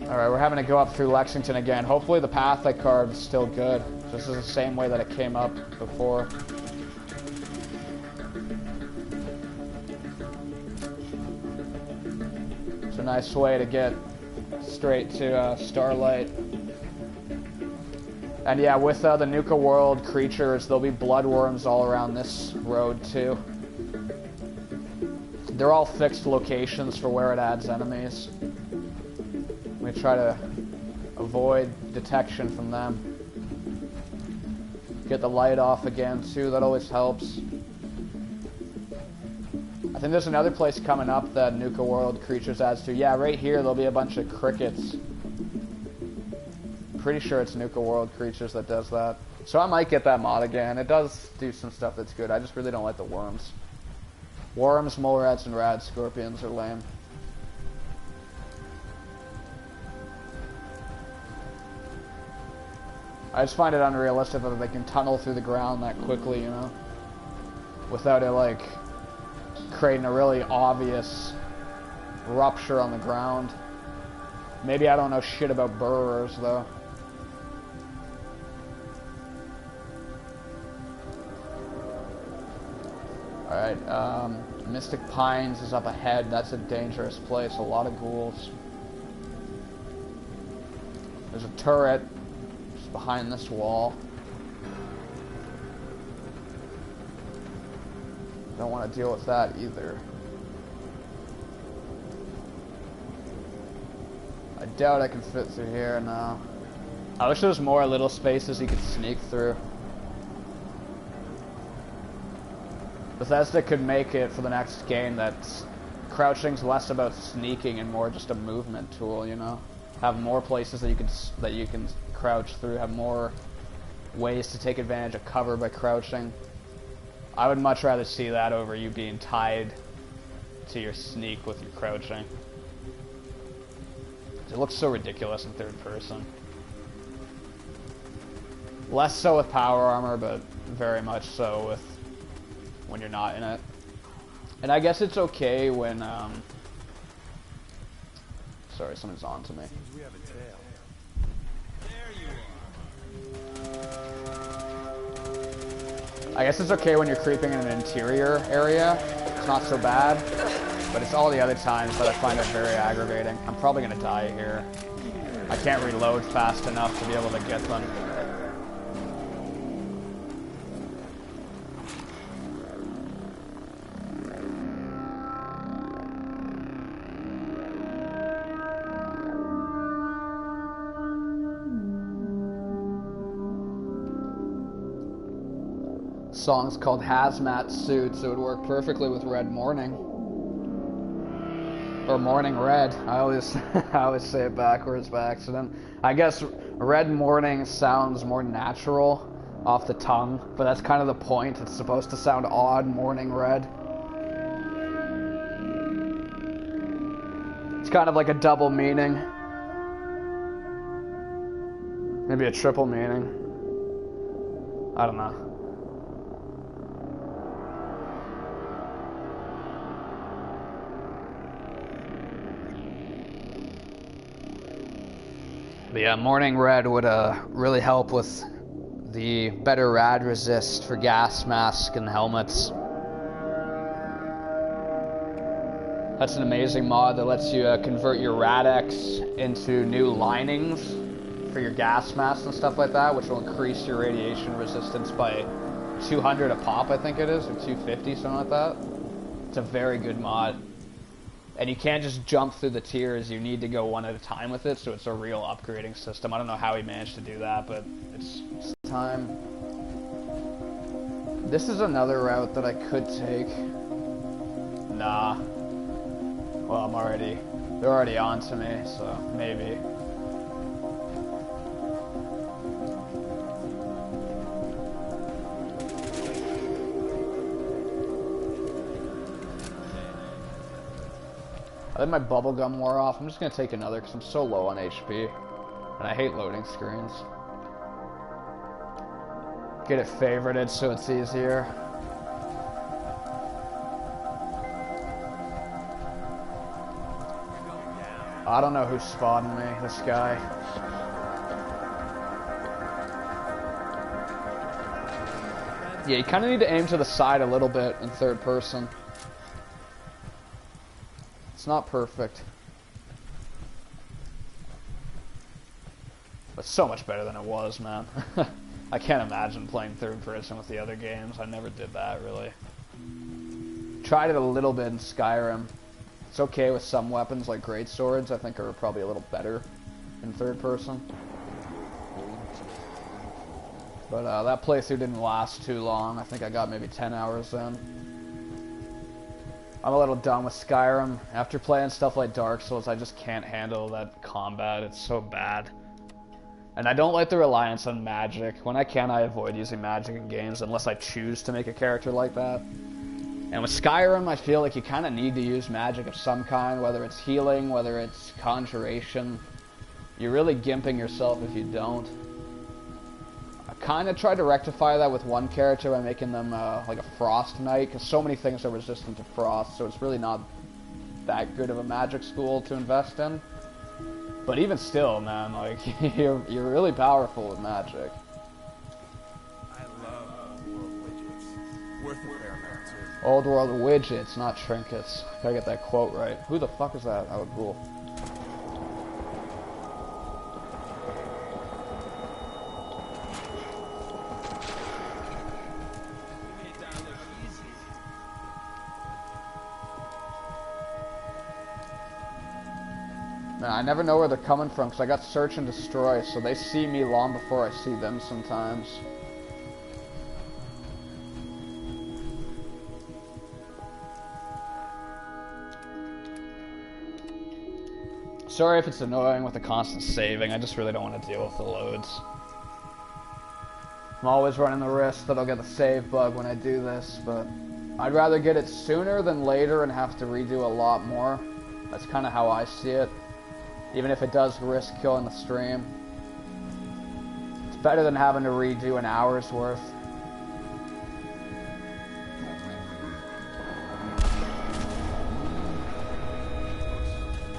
Alright, we're having to go up through Lexington again. Hopefully the path I carved is still good. This is the same way that it came up before. It's a nice way to get straight to Starlight. And yeah, with the Nuka World creatures, there'll be bloodworms all around this road too. They're all fixed locations for where it adds enemies. We try to avoid detection from them. Get the light off again too, that always helps. I think there's another place coming up that Nuka World creatures adds to. Yeah, right here there'll be a bunch of crickets. Pretty sure it's Nuka World Creatures that does that. So I might get that mod again. It does do some stuff that's good. I just really don't like the worms. Worms, mole rats, and rad scorpions are lame. I just find it unrealistic that they can tunnel through the ground that quickly, you know? Without it, like, creating a really obvious rupture on the ground. Maybe I don't know shit about burrowers, though. Alright, Mystic Pines is up ahead. That's a dangerous place. A lot of ghouls. There's a turret just behind this wall. Don't want to deal with that either. I doubt I can fit through here now. I wish there was more little spaces you could sneak through. Bethesda could make it for the next game that crouching's less about sneaking and more just a movement tool, you know? Have more places that you can crouch through, have more ways to take advantage of cover by crouching. I would much rather see that over you being tied to your sneak with your crouching. It looks so ridiculous in third person. Less so with power armor, but very much so with when you're not in it. And I guess it's okay when, sorry, someone's on to me. Seems we have a tail. I guess it's okay when you're creeping in an interior area. It's not so bad, but it's all the other times that I find it very aggravating. I'm probably gonna die here. I can't reload fast enough to be able to get them. Song's called Hazmat Suit, so it would work perfectly with Red Morning. Or Morning Red. I always say it backwards by accident. I guess Red Morning sounds more natural off the tongue, but that's kind of the point. It's supposed to sound odd, Morning Red. It's kind of like a double meaning. Maybe a triple meaning. I don't know. But yeah, Morning Red would really help with the better rad resist for gas mask and helmets. That's an amazing mod that lets you convert your Rad-X into new linings for your gas masks and stuff like that, which will increase your radiation resistance by 200 a pop, I think it is, or 250, something like that. It's a very good mod. And you can't just jump through the tiers, you need to go one at a time with it, so it's a real upgrading system. I don't know how he managed to do that, but it's time. This is another route that I could take. Nah. Well, they're already on to me, so maybe. I think my bubblegum wore off. I'm just going to take another because I'm so low on HP. And I hate loading screens. Get it favorited so it's easier. I don't know who's spotting me, this guy. Yeah, you kind of need to aim to the side a little bit in third person. It's not perfect. But so much better than it was, man. I can't imagine playing third person with the other games. I never did that, really. Tried it a little bit in Skyrim. It's okay with some weapons, like greatswords, I think are probably a little better in third person. But that playthrough didn't last too long. I think I got maybe 10 hours in. I'm a little done with Skyrim. After playing stuff like Dark Souls, I just can't handle that combat. It's so bad. And I don't like the reliance on magic. When I can, I avoid using magic in games unless I choose to make a character like that. And with Skyrim, I feel like you kind of need to use magic of some kind, whether it's healing, whether it's conjuration. You're really gimping yourself if you don't. I kind of tried to rectify that with one character by making them like a Frost Knight, because so many things are resistant to frost, so it's really not that good of a magic school to invest in. But even still, man, like, you're really powerful with magic. I love world widgets. Worth a fair amount, too. Old world widgets, not trinkets. Gotta get that quote right. Who the fuck is that? Oh, cool. Man, I never know where they're coming from because I got search and destroy, so they see me long before I see them sometimes. Sorry if it's annoying with the constant saving, I just really don't want to deal with the loads. I'm always running the risk that I'll get the save bug when I do this, but I'd rather get it sooner than later and have to redo a lot more. That's kind of how I see it. Even if it does risk killing the stream. It's better than having to redo an hour's worth.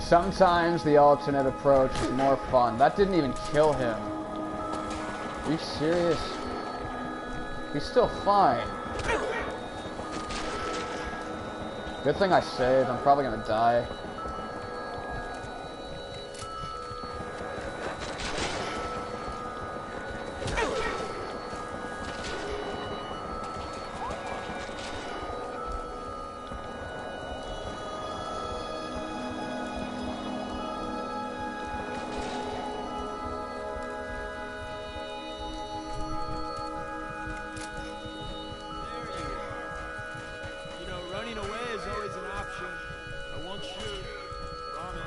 Sometimes the alternate approach is more fun. That didn't even kill him. Are you serious? He's still fine. Good thing I saved. I'm probably gonna die.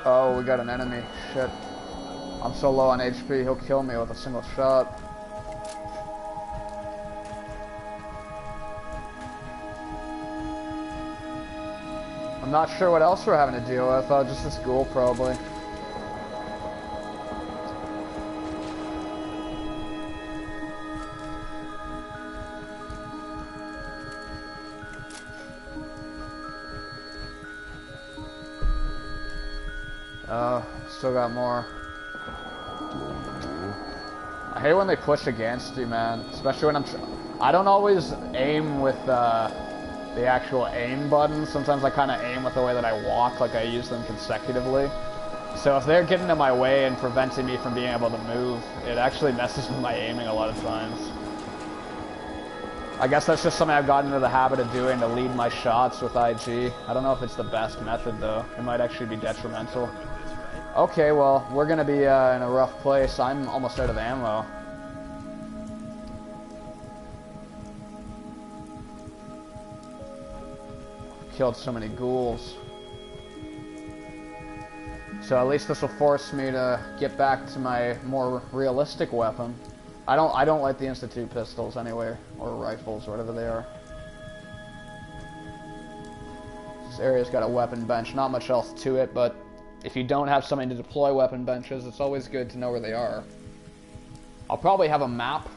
Oh, we got an enemy. Shit. I'm so low on HP, he'll kill me with a single shot. I'm not sure what else we're having to deal with. Just this ghoul, probably. Still got more. I hate when they push against you, man. Especially when I don't always aim with the actual aim button. Sometimes I kind of aim with the way that I walk, like I use them consecutively. So if they're getting in my way and preventing me from being able to move, it actually messes with my aiming a lot of times. I guess that's just something I've gotten into the habit of doing to lead my shots with IG. I don't know if it's the best method, though. It might actually be detrimental. Okay, well, we're gonna be in a rough place. I'm almost out of ammo. Killed so many ghouls. So at least this will force me to get back to my more realistic weapon. I don't like the Institute pistols anyway, or rifles, or whatever they are. This area's got a weapon bench, not much else to it, but if you don't have something to deploy weapon benches, it's always good to know where they are. I'll probably have a map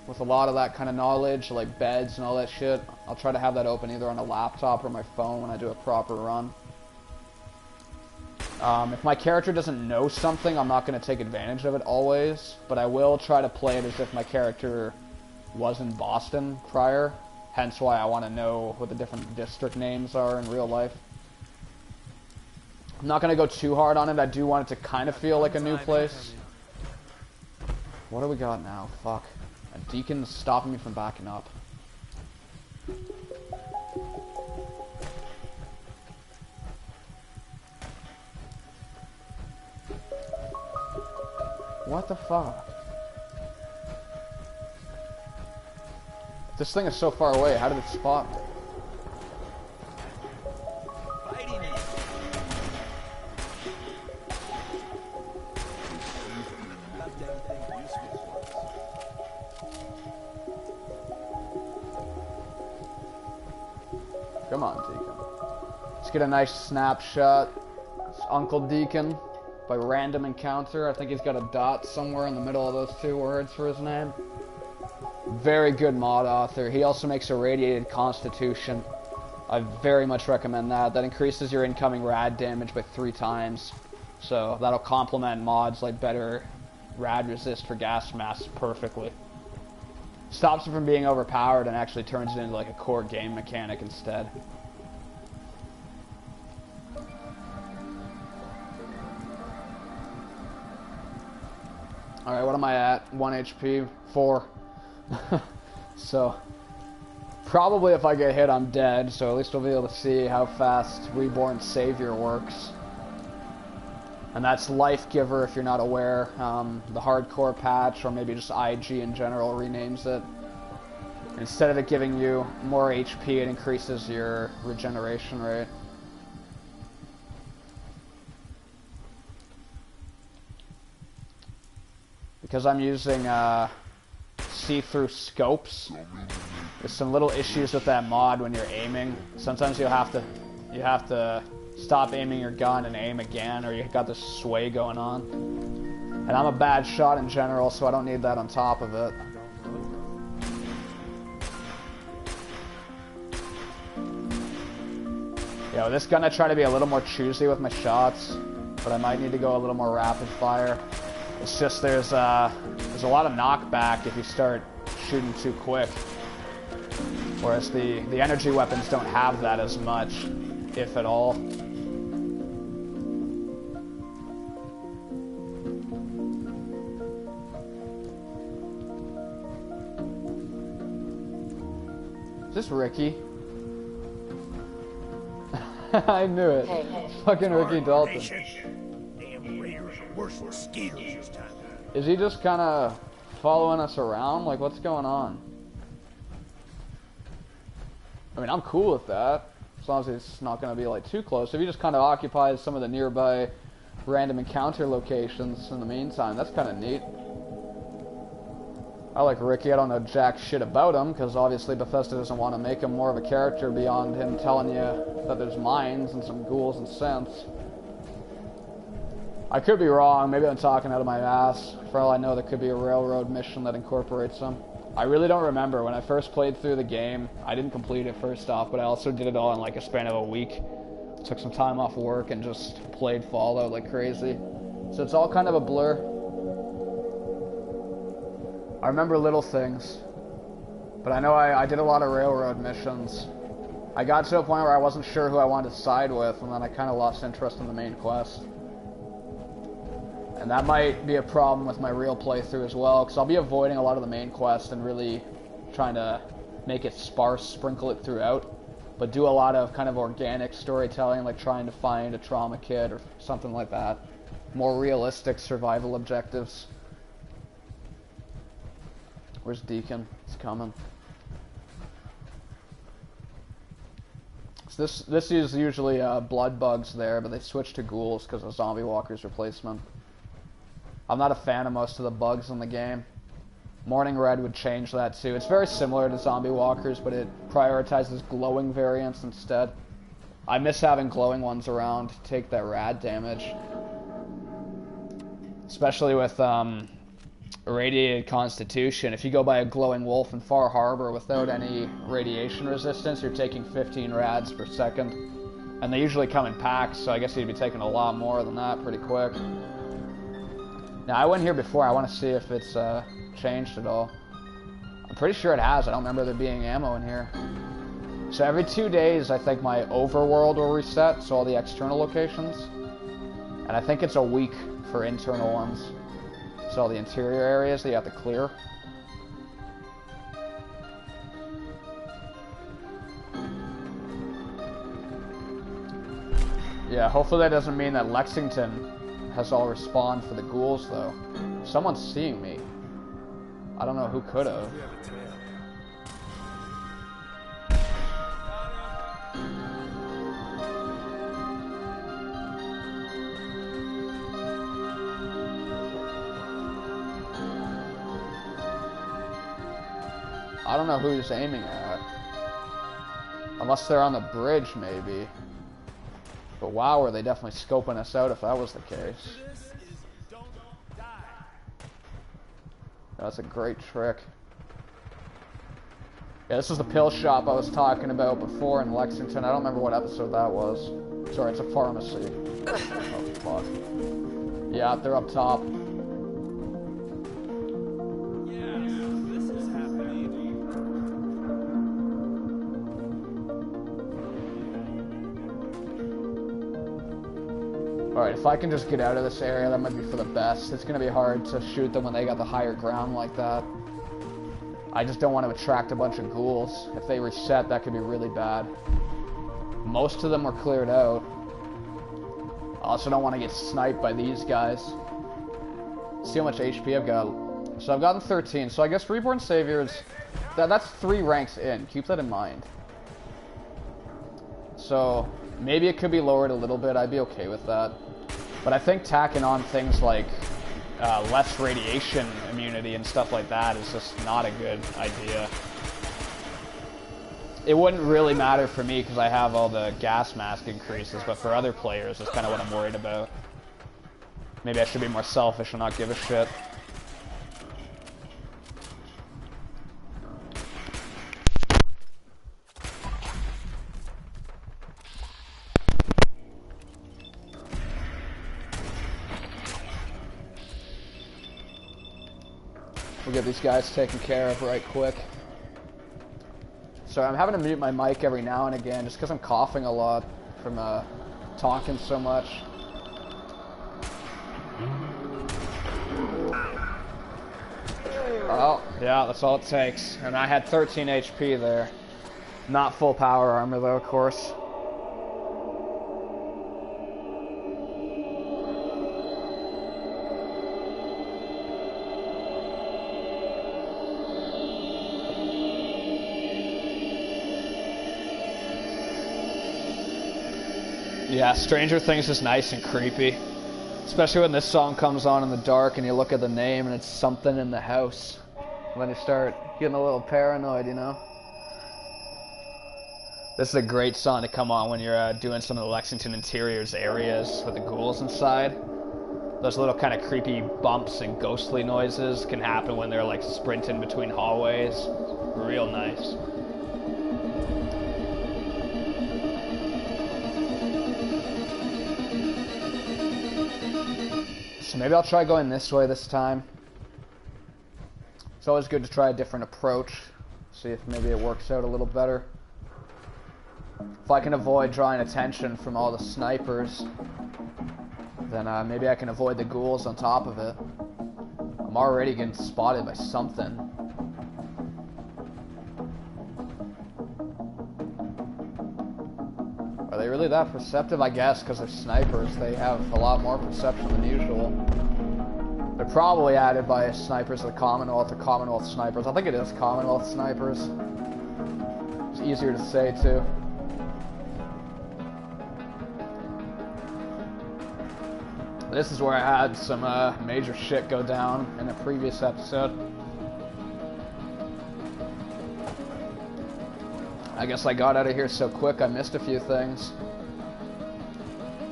with a lot of that kind of knowledge, like beds and all that shit. I'll try to have that open either on a laptop or my phone when I do a proper run. If my character doesn't know something, I'm not going to take advantage of it always, but I will try to play it as if my character was in Boston prior, hence why I want to know what the different district names are in real life. I'm not going to go too hard on it. I do want it to kind of feel like a new place. What do we got now? Fuck. A deacon's stopping me from backing up. What the fuck? This thing is so far away. How did it spot me? Come on, Deacon. Let's get a nice snapshot. It's Uncle Deacon by random encounter. I think he's got a dot somewhere in the middle of those two words for his name. Very good mod author. He also makes a radiated constitution. I very much recommend that. That increases your incoming rad damage by 3 times. So that'll complement mods like better rad resist for gas masks perfectly. Stops it from being overpowered and actually turns it into like a core game mechanic instead. Alright, what am I at? 1 HP, 4. So, probably if I get hit I'm dead, so at least we'll be able to see how fast Reborn Savior works. And that's Life Giver if you're not aware. The hardcore patch, or maybe just IG in general, renames it. Instead of it giving you more HP, it increases your regeneration rate. Because I'm using see-through scopes, there's some little issues with that mod when you're aiming. Sometimes you have to stop aiming your gun and aim again, or you got this sway going on. And I'm a bad shot in general, so I don't need that on top of it. Yo, this gun I try to be a little more choosy with my shots, but I might need to go a little more rapid fire. It's just there's a lot of knockback if you start shooting too quick. Whereas the energy weapons don't have that as much, if at all. Is this Ricky? I knew it. Hey. Fucking Ricky Dalton. Damn raiders are worse than skeeters this time. Is he just kind of following us around? Like, what's going on? I mean, I'm cool with that, as long as it's not going to be, like, too close. If he just kind of occupies some of the nearby random encounter locations in the meantime, that's kind of neat. I like Ricky. I don't know jack shit about him, because obviously Bethesda doesn't want to make him more of a character beyond him telling you that there's mines and some ghouls and synths. I could be wrong. Maybe I'm talking out of my ass. For all I know, there could be a railroad mission that incorporates them. I really don't remember. When I first played through the game, I didn't complete it first off, but I also did it all in like a span of a week. Took some time off work and just played Fallout like crazy. So it's all kind of a blur. I remember little things, but I know I did a lot of railroad missions. I got to a point where I wasn't sure who I wanted to side with, and then I kind of lost interest in the main quest. And that might be a problem with my real playthrough as well, because I'll be avoiding a lot of the main quest and really trying to make it sparse, sprinkle it throughout, but do a lot of kind of organic storytelling, like trying to find a trauma kit or something like that. More realistic survival objectives. Where's Deacon? He's coming. So this is usually blood bugs there, but they switched to ghouls because of Zombie Walker's replacement. I'm not a fan of most of the bugs in the game. Morning Red would change that too. It's very similar to Zombie Walkers, but it prioritizes glowing variants instead. I miss having glowing ones around to take that rad damage. Especially with Irradiated Constitution. If you go by a glowing wolf in Far Harbor without any radiation resistance, you're taking 15 rads per second. And they usually come in packs, so I guess you'd be taking a lot more than that pretty quick. Now, I went here before. I want to see if it's changed at all. I'm pretty sure it has. I don't remember there being ammo in here. So every 2 days, I think my overworld will reset, so all the external locations. And I think it's a week for internal ones. So all the interior areas that you have to clear. Yeah, hopefully that doesn't mean that Lexington has all respawned for the ghouls, though. Someone's seeing me. I don't know who could have. I don't know who he's aiming at. Unless they're on the bridge, maybe. But wow, were they definitely scoping us out if that was the case. That's a great trick. Yeah, this is the pill shop I was talking about before in Lexington. I don't remember what episode that was. Sorry, it's a pharmacy. Oh, fuck. Yeah, they're up top. Alright, if I can just get out of this area, that might be for the best. It's going to be hard to shoot them when they got the higher ground like that. I just don't want to attract a bunch of ghouls. If they reset, that could be really bad. Most of them were cleared out. I also don't want to get sniped by these guys. See how much HP I've got. So I've gotten 13. So I guess Reborn Saviors, that's 3 ranks in. Keep that in mind. So maybe it could be lowered a little bit. I'd be okay with that. But I think tacking on things like less radiation immunity and stuff like that is just not a good idea. It wouldn't really matter for me because I have all the gas mask increases, but for other players, it's kind of what I'm worried about. Maybe I should be more selfish and not give a shit. We'll get these guys taken care of right quick. Sorry, I'm having to mute my mic every now and again just because I'm coughing a lot from talking so much. Oh, yeah, that's all it takes. And I had 13 HP there. Not full power armor though, of course. Yeah, Stranger Things is nice and creepy. Especially when this song comes on in the dark and you look at the name and it's something in the house. And then you start getting a little paranoid, you know? This is a great song to come on when you're doing some of the Lexington Interiors areas with the ghouls inside. Those little kind of creepy bumps and ghostly noises can happen when they're like sprinting between hallways. Real nice. So maybe I'll try going this way this time. It's always good to try a different approach. See if maybe it works out a little better. If I can avoid drawing attention from all the snipers, then maybe I can avoid the ghouls on top of it. I'm already getting spotted by something. Are they really that perceptive? I guess because they're snipers. They have a lot more perception than usual. They're probably added by snipers of the Commonwealth or Commonwealth snipers. I think it is Commonwealth snipers. It's easier to say too. This is where I had some major shit go down in a previous episode. I guess I got out of here so quick I missed a few things.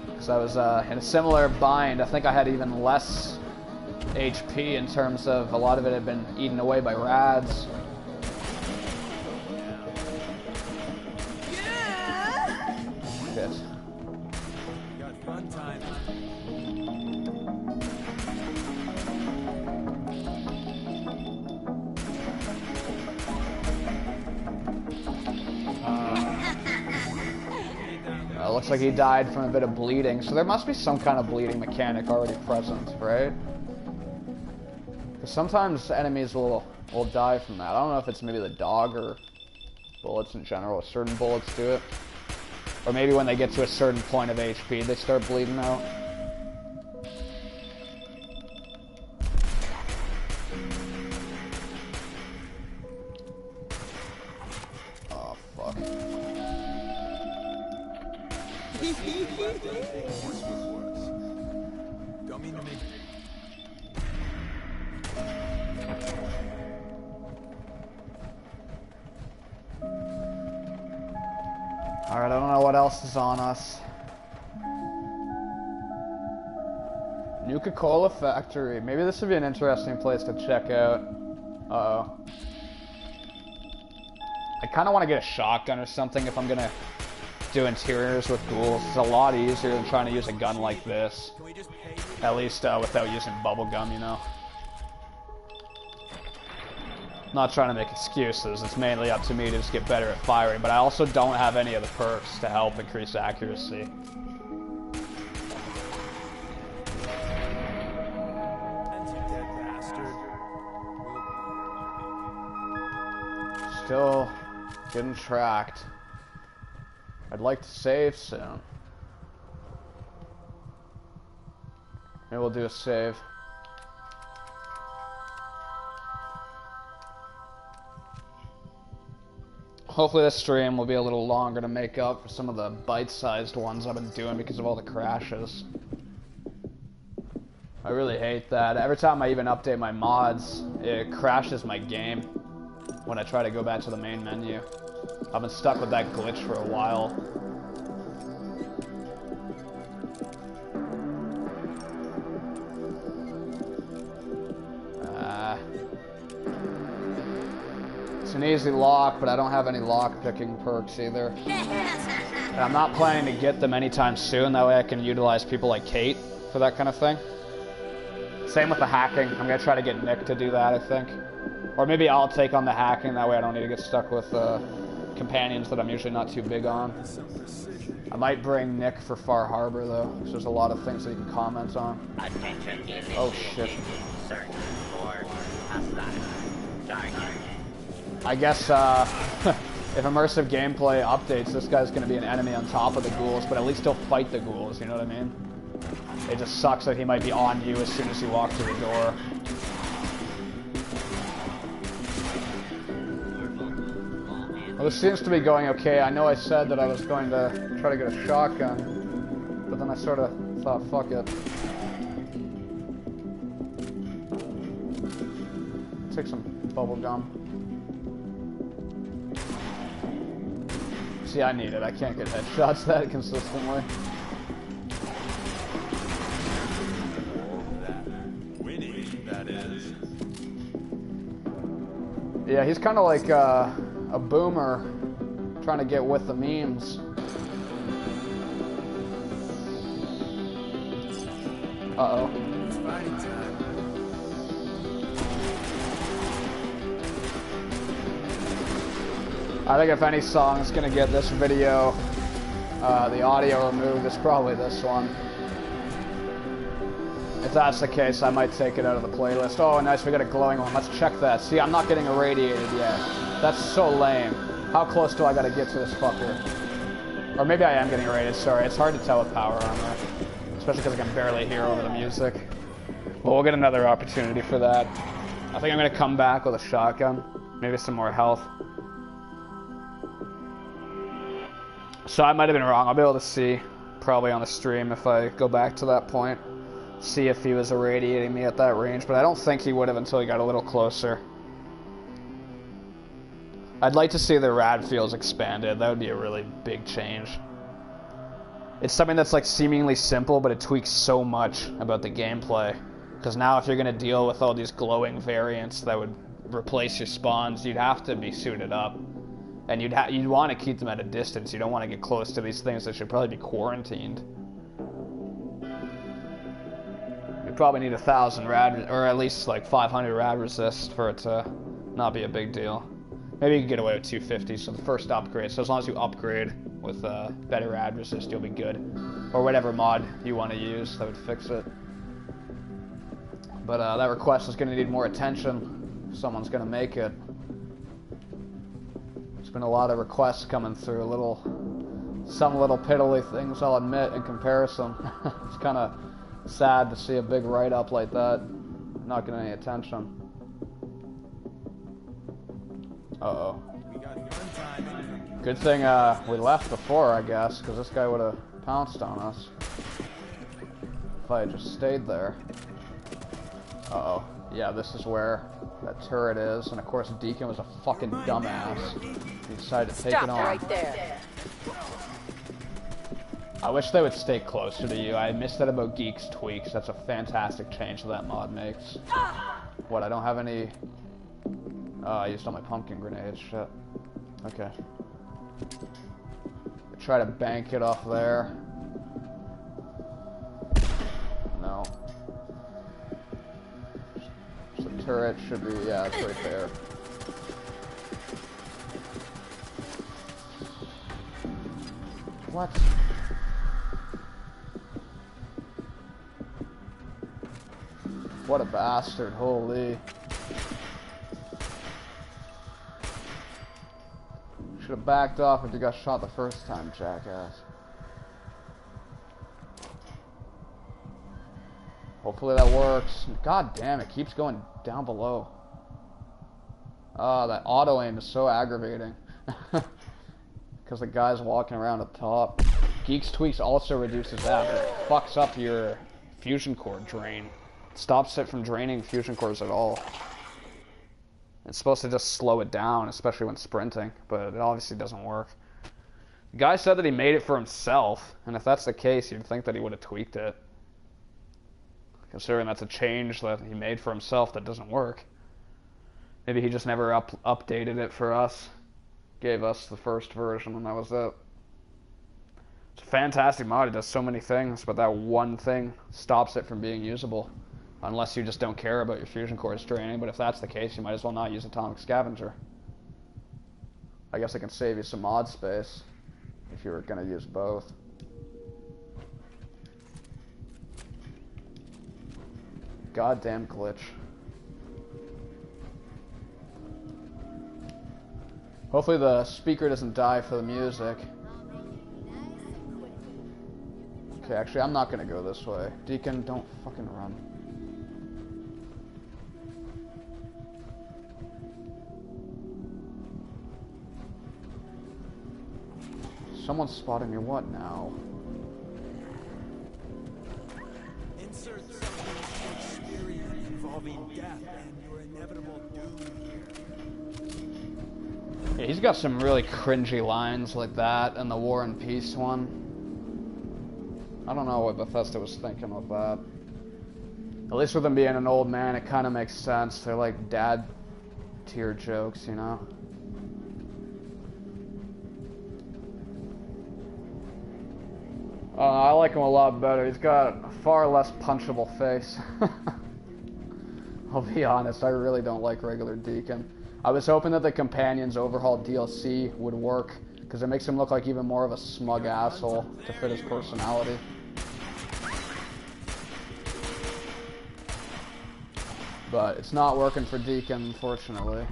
Because I was in a similar bind. I think I had even less HP in terms of a lot of it had been eaten away by rads. Shit. Got fun time. Looks like he died from a bit of bleeding, so there must be some kind of bleeding mechanic already present, right? Because sometimes enemies will die from that. I don't know if it's maybe the dog or bullets in general. Certain bullets do it. Or maybe when they get to a certain point of HP, they start bleeding out. Oh, fuck. Don't mean to make Alright, I don't know what else is on us. Nuka-Cola Factory. Maybe this would be an interesting place to check out. Uh-oh. I kind of want to get a shotgun or something if I'm gonna do interiors with ghouls. It's a lot easier than trying to use a gun like this. At least without using bubblegum, you know. Not trying to make excuses. It's mainly up to me to just get better at firing, but I also don't have any of the perks to help increase accuracy. Still getting tracked. I'd like to save soon. Maybe we'll do a save. Hopefully this stream will be a little longer to make up for some of the bite-sized ones I've been doing because of all the crashes. I really hate that. Every time I even update my mods, it crashes my game when I try to go back to the main menu. I've been stuck with that glitch for a while. an easy lock, but I don't have any lock picking perks either. And I'm not planning to get them anytime soon, that way I can utilize people like Kate for that kind of thing. Same with the hacking. I'm going to try to get Nick to do that, I think. Or maybe I'll take on the hacking, that way I don't need to get stuck with companions that I'm usually not too big on. I might bring Nick for Far Harbor, though, because there's a lot of things that he can comment on. Oh, shit. I guess, if immersive gameplay updates, this guy's going to be an enemy on top of the ghouls, but at least he'll fight the ghouls, you know what I mean? It just sucks that he might be on you as soon as you walk through the door. Well, this seems to be going okay. I know I said that I was going to try to get a shotgun, but then I sort of thought, fuck it. Take some bubble gum. See, I need it. I can't get headshots that consistently. Winning, that is. Yeah, he's kind of like a boomer trying to get with the memes. Uh-oh. It's fighting time. I think if any song's gonna get this video, the audio removed, it's probably this one. If that's the case, I might take it out of the playlist. Oh, nice, we got a glowing one. Let's check that. See, I'm not getting irradiated yet. That's so lame. How close do I gotta get to this fucker? Or maybe I am getting irradiated, sorry. It's hard to tell with power armor. Especially because I can barely hear over the music. Well, we'll get another opportunity for that. I think I'm gonna come back with a shotgun. Maybe some more health. So I might have been wrong. I'll be able to see probably on the stream if I go back to that point. See if he was irradiating me at that range, but I don't think he would have until he got a little closer. I'd like to see the rad fields expanded. That would be a really big change. It's something that's like seemingly simple, but it tweaks so much about the gameplay. Because now if you're going to deal with all these glowing variants that would replace your spawns, you'd have to be suited up. And you'd want to keep them at a distance. You don't want to get close to these things that should probably be quarantined. You probably need 1,000 rad, or at least like 500 rad resist for it to not be a big deal. Maybe you can get away with 250, so the first upgrade. So as long as you upgrade with better rad resist, you'll be good. Or whatever mod you want to use that would fix it. But that request is going to need more attention if someone's going to make it. There's been a lot of requests coming through, some little piddly things, I'll admit, in comparison. It's kind of sad to see a big write-up like that not getting any attention. Uh-oh. Good thing we left before, I guess, because this guy would have pounced on us if I had just stayed there. Uh-oh. Yeah, this is where that turret is, and of course Deacon was a fucking dumbass. He decided to take it on. Right there. I wish they would stay closer to you. I missed that about Geeks Tweaks. That's a fantastic change that mod makes. What, I don't have any... Oh, I used all my pumpkin grenades. Shit. Okay. Try to bank it off there. No. The turret should be, yeah, it's right there. What? What a bastard, holy. Should have backed off if you got shot the first time, jackass. Hopefully that works. God damn, it keeps going down below. Oh, that auto aim is so aggravating. Because the guy's walking around at the top. Geeks Tweaks also reduces that, but it fucks up your fusion core drain. It stops it from draining fusion cores at all. It's supposed to just slow it down, especially when sprinting, but it obviously doesn't work. The guy said that he made it for himself, and if that's the case, you'd think that he would have tweaked it. Considering that's a change that he made for himself that doesn't work. Maybe he just never updated it for us. Gave us the first version and that was it. It's a fantastic mod. It does so many things, but that one thing stops it from being usable. Unless you just don't care about your fusion cores draining, but if that's the case, you might as well not use Atomic Scavenger. I guess it can save you some mod space if you were going to use both. Goddamn glitch. Hopefully the speaker doesn't die for the music. Okay, actually I'm not gonna go this way. Deacon, don't fucking run. Someone's spotting me. What now? Insert something scary involving death and your inevitable doom here. Yeah, he's got some really cringy lines like that and the War and Peace one. I don't know what Bethesda was thinking with that. At least with him being an old man, it kind of makes sense. They're like dad tier jokes, you know? I like him a lot better. He's got a far less punchable face. I'll be honest, I really don't like regular Deacon. I was hoping that the Companions Overhaul DLC would work, because it makes him look like even more of a smug asshole to fit his personality. But it's not working for Deacon, unfortunately.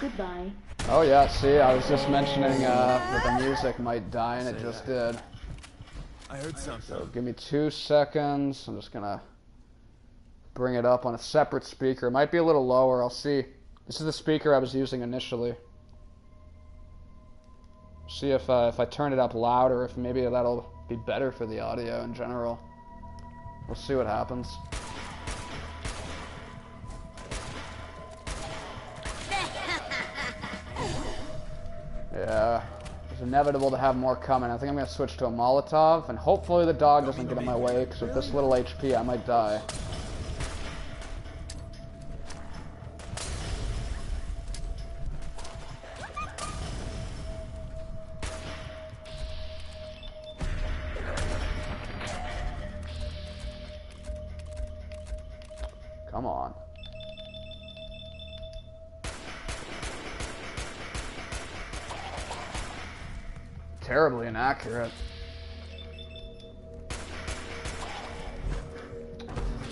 Goodbye. Oh yeah, see, I was just mentioning that the music might die, and it just did. I heard something. So give me 2 seconds. I'm just gonna bring it up on a separate speaker. It might be a little lower. I'll see. This is the speaker I was using initially. See if I turn it up louder, if maybe that'll be better for the audio in general. We'll see what happens. Yeah. It's inevitable to have more coming. I think I'm going to switch to a Molotov, and hopefully the dog doesn't get in my way, because with this little HP I might die. Come on. Terribly inaccurate.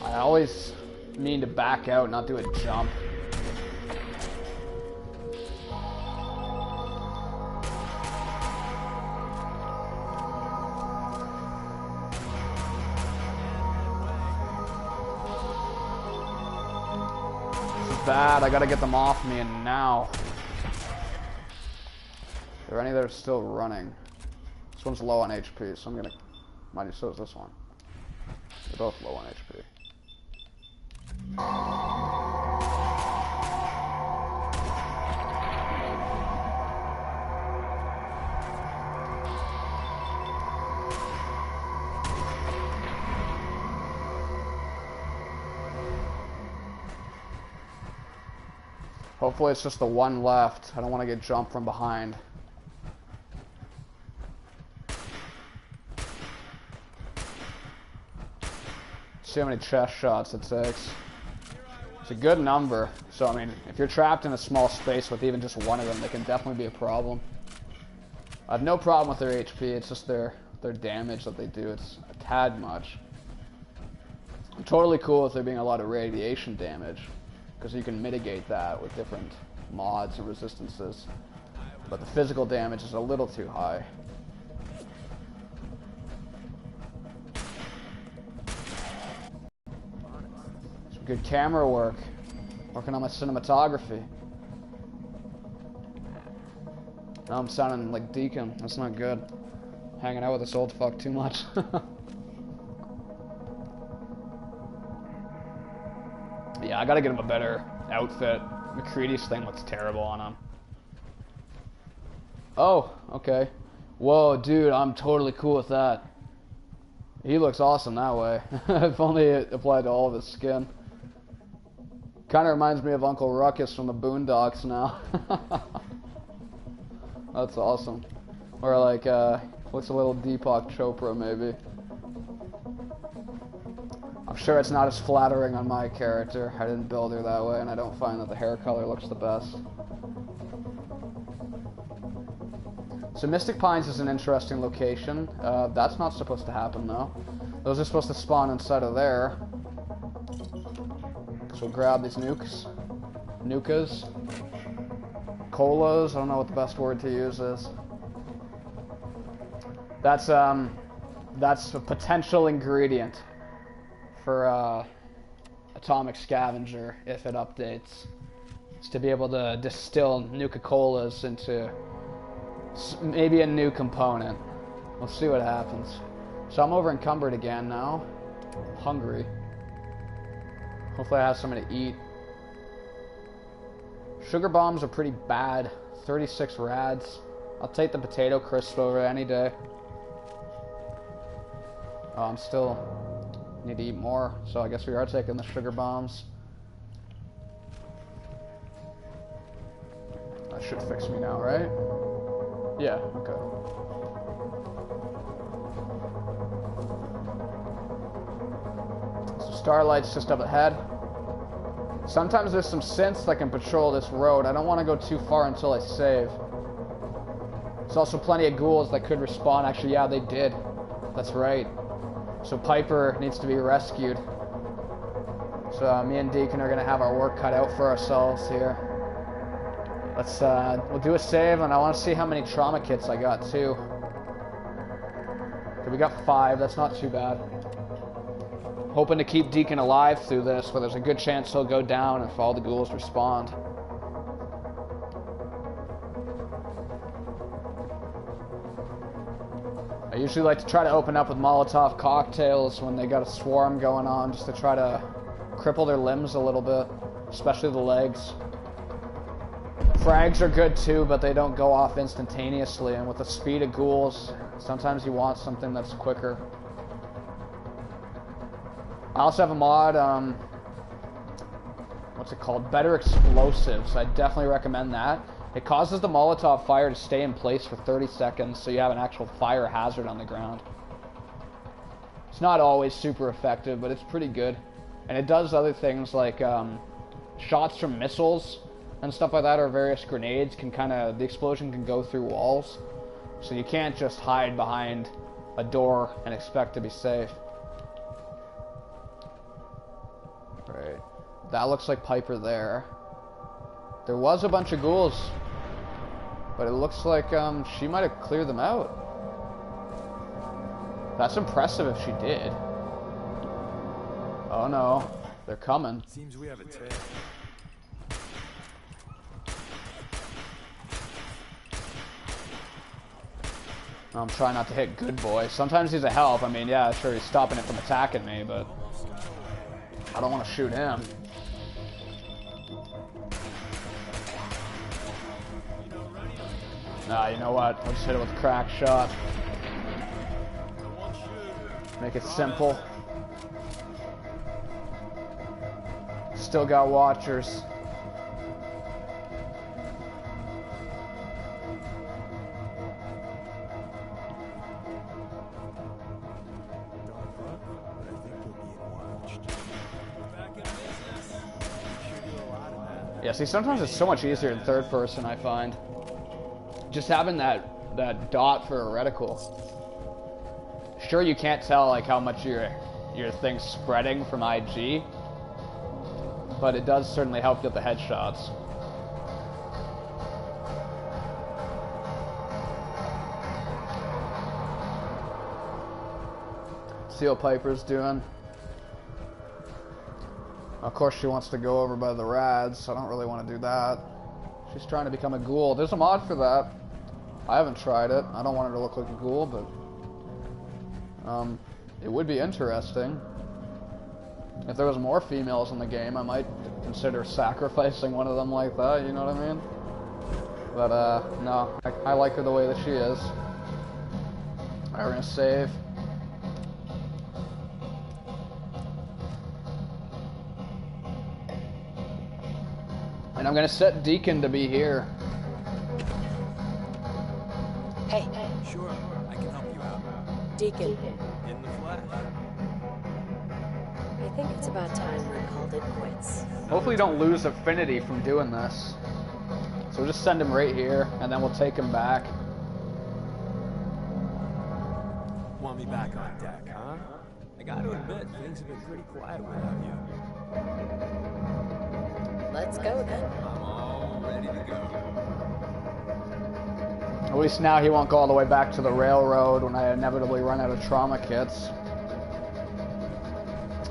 I always mean to back out, not do a jump. This is bad. I gotta get them off me, and now. Are there any that are still running? This one's low on HP, so I'm gonna... Mind you, so is this one. They're both low on HP. Hopefully it's just the one left. I don't want to get jumped from behind. See how many chest shots it takes. It's a good number. So, I mean, if you're trapped in a small space with even just one of them, they can definitely be a problem. I have no problem with their HP. It's just their damage that they do. It's a tad much. I'm totally cool with there being a lot of radiation damage, because you can mitigate that with different mods and resistances. But the physical damage is a little too high. Some good camera work. Working on my cinematography. Now I'm sounding like Deacon. That's not good. Hanging out with this old fuck too much. Yeah, I gotta get him a better outfit. McCready's thing looks terrible on him. Oh, okay. Whoa, dude, I'm totally cool with that. He looks awesome that way. If only it applied to all of his skin. Kind of reminds me of Uncle Ruckus from the Boondocks now. That's awesome. Or like, looks a little Deepak Chopra maybe. I'm sure it's not as flattering on my character. I didn't build her that way, and I don't find that the hair color looks the best. So Mystic Pines is an interesting location. That's not supposed to happen though. Those are supposed to spawn inside of there. So we'll grab these nukes. Nukas. Colas, I don't know what the best word to use is. That's a potential ingredient for Atomic Scavenger if it updates. It's to be able to distill Nuka-Colas into maybe a new component. We'll see what happens. So I'm over encumbered again now. Hungry. Hopefully I have something to eat. Sugar bombs are pretty bad. 36 rads. I'll take the potato crisp over any day. Oh, I'm still need to eat more, so I guess we are taking the sugar bombs. That should fix me now, right? Yeah, okay. So Starlight's just up ahead. Sometimes there's some synths that can patrol this road. I don't want to go too far until I save. There's also plenty of ghouls that could respawn. Actually, yeah, they did. That's right. So Piper needs to be rescued. So me and Deacon are going to have our work cut out for ourselves here. Let's, we'll do a save, and I want to see how many trauma kits I got, too. Okay, we got 5. That's not too bad. Hoping to keep Deacon alive through this, but there's a good chance he'll go down if all the ghouls respond. I usually like to try to open up with Molotov cocktails when they got a swarm going on, just to try to cripple their limbs a little bit, especially the legs. Frags are good too, but they don't go off instantaneously, and with the speed of ghouls, sometimes you want something that's quicker. I also have a mod, what's it called? Better Explosives. I definitely recommend that. It causes the Molotov fire to stay in place for 30 seconds, so you have an actual fire hazard on the ground. It's not always super effective, but it's pretty good. And it does other things like shots from missiles and stuff like that, or various grenades can the explosion can go through walls. So you can't just hide behind a door and expect to be safe. Right. That looks like Piper there. There was a bunch of ghouls, but it looks like she might have cleared them out. That's impressive if she did. Oh no, they're coming. Seems we have a tail. I'm trying not to hit Good Boy. Sometimes he's a help. I mean, yeah, sure, he's stopping it from attacking me, but I don't want to shoot him. Nah, you know what? I'll just hit it with a crack shot. Make it simple. Still got watchers. Yeah, see, sometimes it's so much easier in third person, I find. Just having that dot for a reticle. Sure, you can't tell like how much your thing's spreading from IG, but it does certainly help get the headshots. See what Piper's doing. Of course, she wants to go over by the rads, so I don't really want to do that. She's trying to become a ghoul. There's a mod for that. I haven't tried it. I don't want her to look like a ghoul, but it would be interesting. If there was more females in the game, I might consider sacrificing one of them like that, you know what I mean? But, no. I like her the way that she is. Alright, we're gonna save. And I'm gonna set Deacon to be here. Hey, Sure, I can help you out. Deacon. In the flesh. I think it's about time we called it quits. Hopefully you don't lose affinity from doing this. So we'll just send him right here, and then we'll take him back. Want me back on deck, huh? I gotta admit, things have been pretty quiet without you. Let's go then. I'm all ready to go. At least now he won't go all the way back to the railroad when I inevitably run out of trauma kits.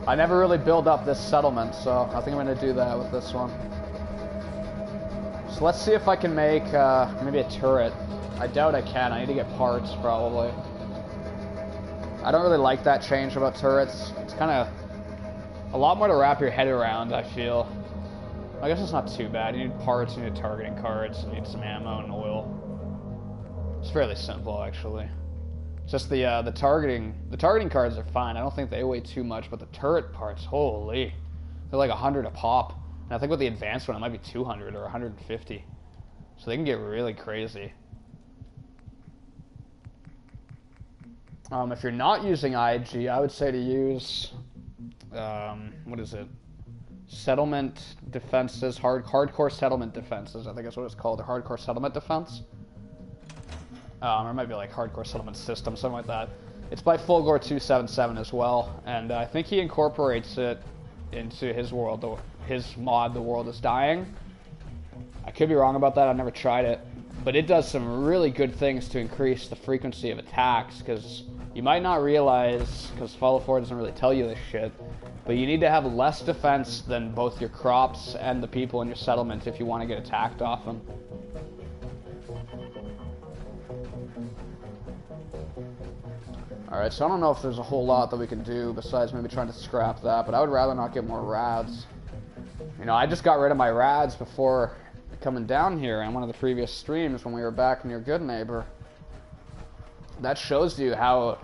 I never really build up this settlement, so I think I'm going to do that with this one. So let's see if I can make maybe a turret. I doubt I can. I need to get parts, probably. I don't really like that change about turrets. It's kind of a lot more to wrap your head around, I feel. I guess it's not too bad. You need parts, you need targeting cards, you need some ammo and oil. It's fairly simple, actually. It's just the targeting cards are fine. I don't think they weigh too much, but the turret parts, holy, they're like 100 a pop. And I think with the advanced one, it might be 200 or 150. So they can get really crazy. If you're not using IG, I would say to use, what is it? Settlement defenses, hardcore settlement defenses. I think that's what it's called, the hardcore settlement defense. Or it might be like hardcore settlement system, something like that. It's by Fulgore277 as well, and I think he incorporates it into his world, his mod, The World is Dying. I could be wrong about that, I've never tried it. But it does some really good things to increase the frequency of attacks, because you might not realize, because Fallout 4 doesn't really tell you this shit, but you need to have less defense than both your crops and the people in your settlement if you want to get attacked off them. Alright, so I don't know if there's a whole lot that we can do besides maybe trying to scrap that, but I would rather not get more rads. You know, I just got rid of my rads before coming down here in one of the previous streams when we were back near Good Neighbor. That shows you how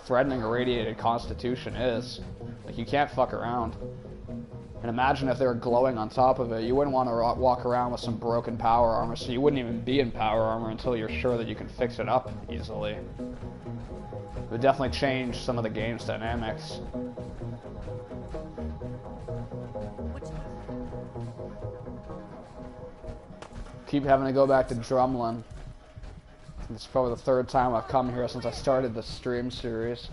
threatening a radiated constitution is. Like, you can't fuck around. And imagine if they were glowing on top of it. You wouldn't want to walk around with some broken power armor, so you wouldn't even be in power armor until you're sure that you can fix it up easily. It would definitely change some of the game's dynamics. Keep having to go back to Drumlin. This is probably the third time I've come here since I started this stream series.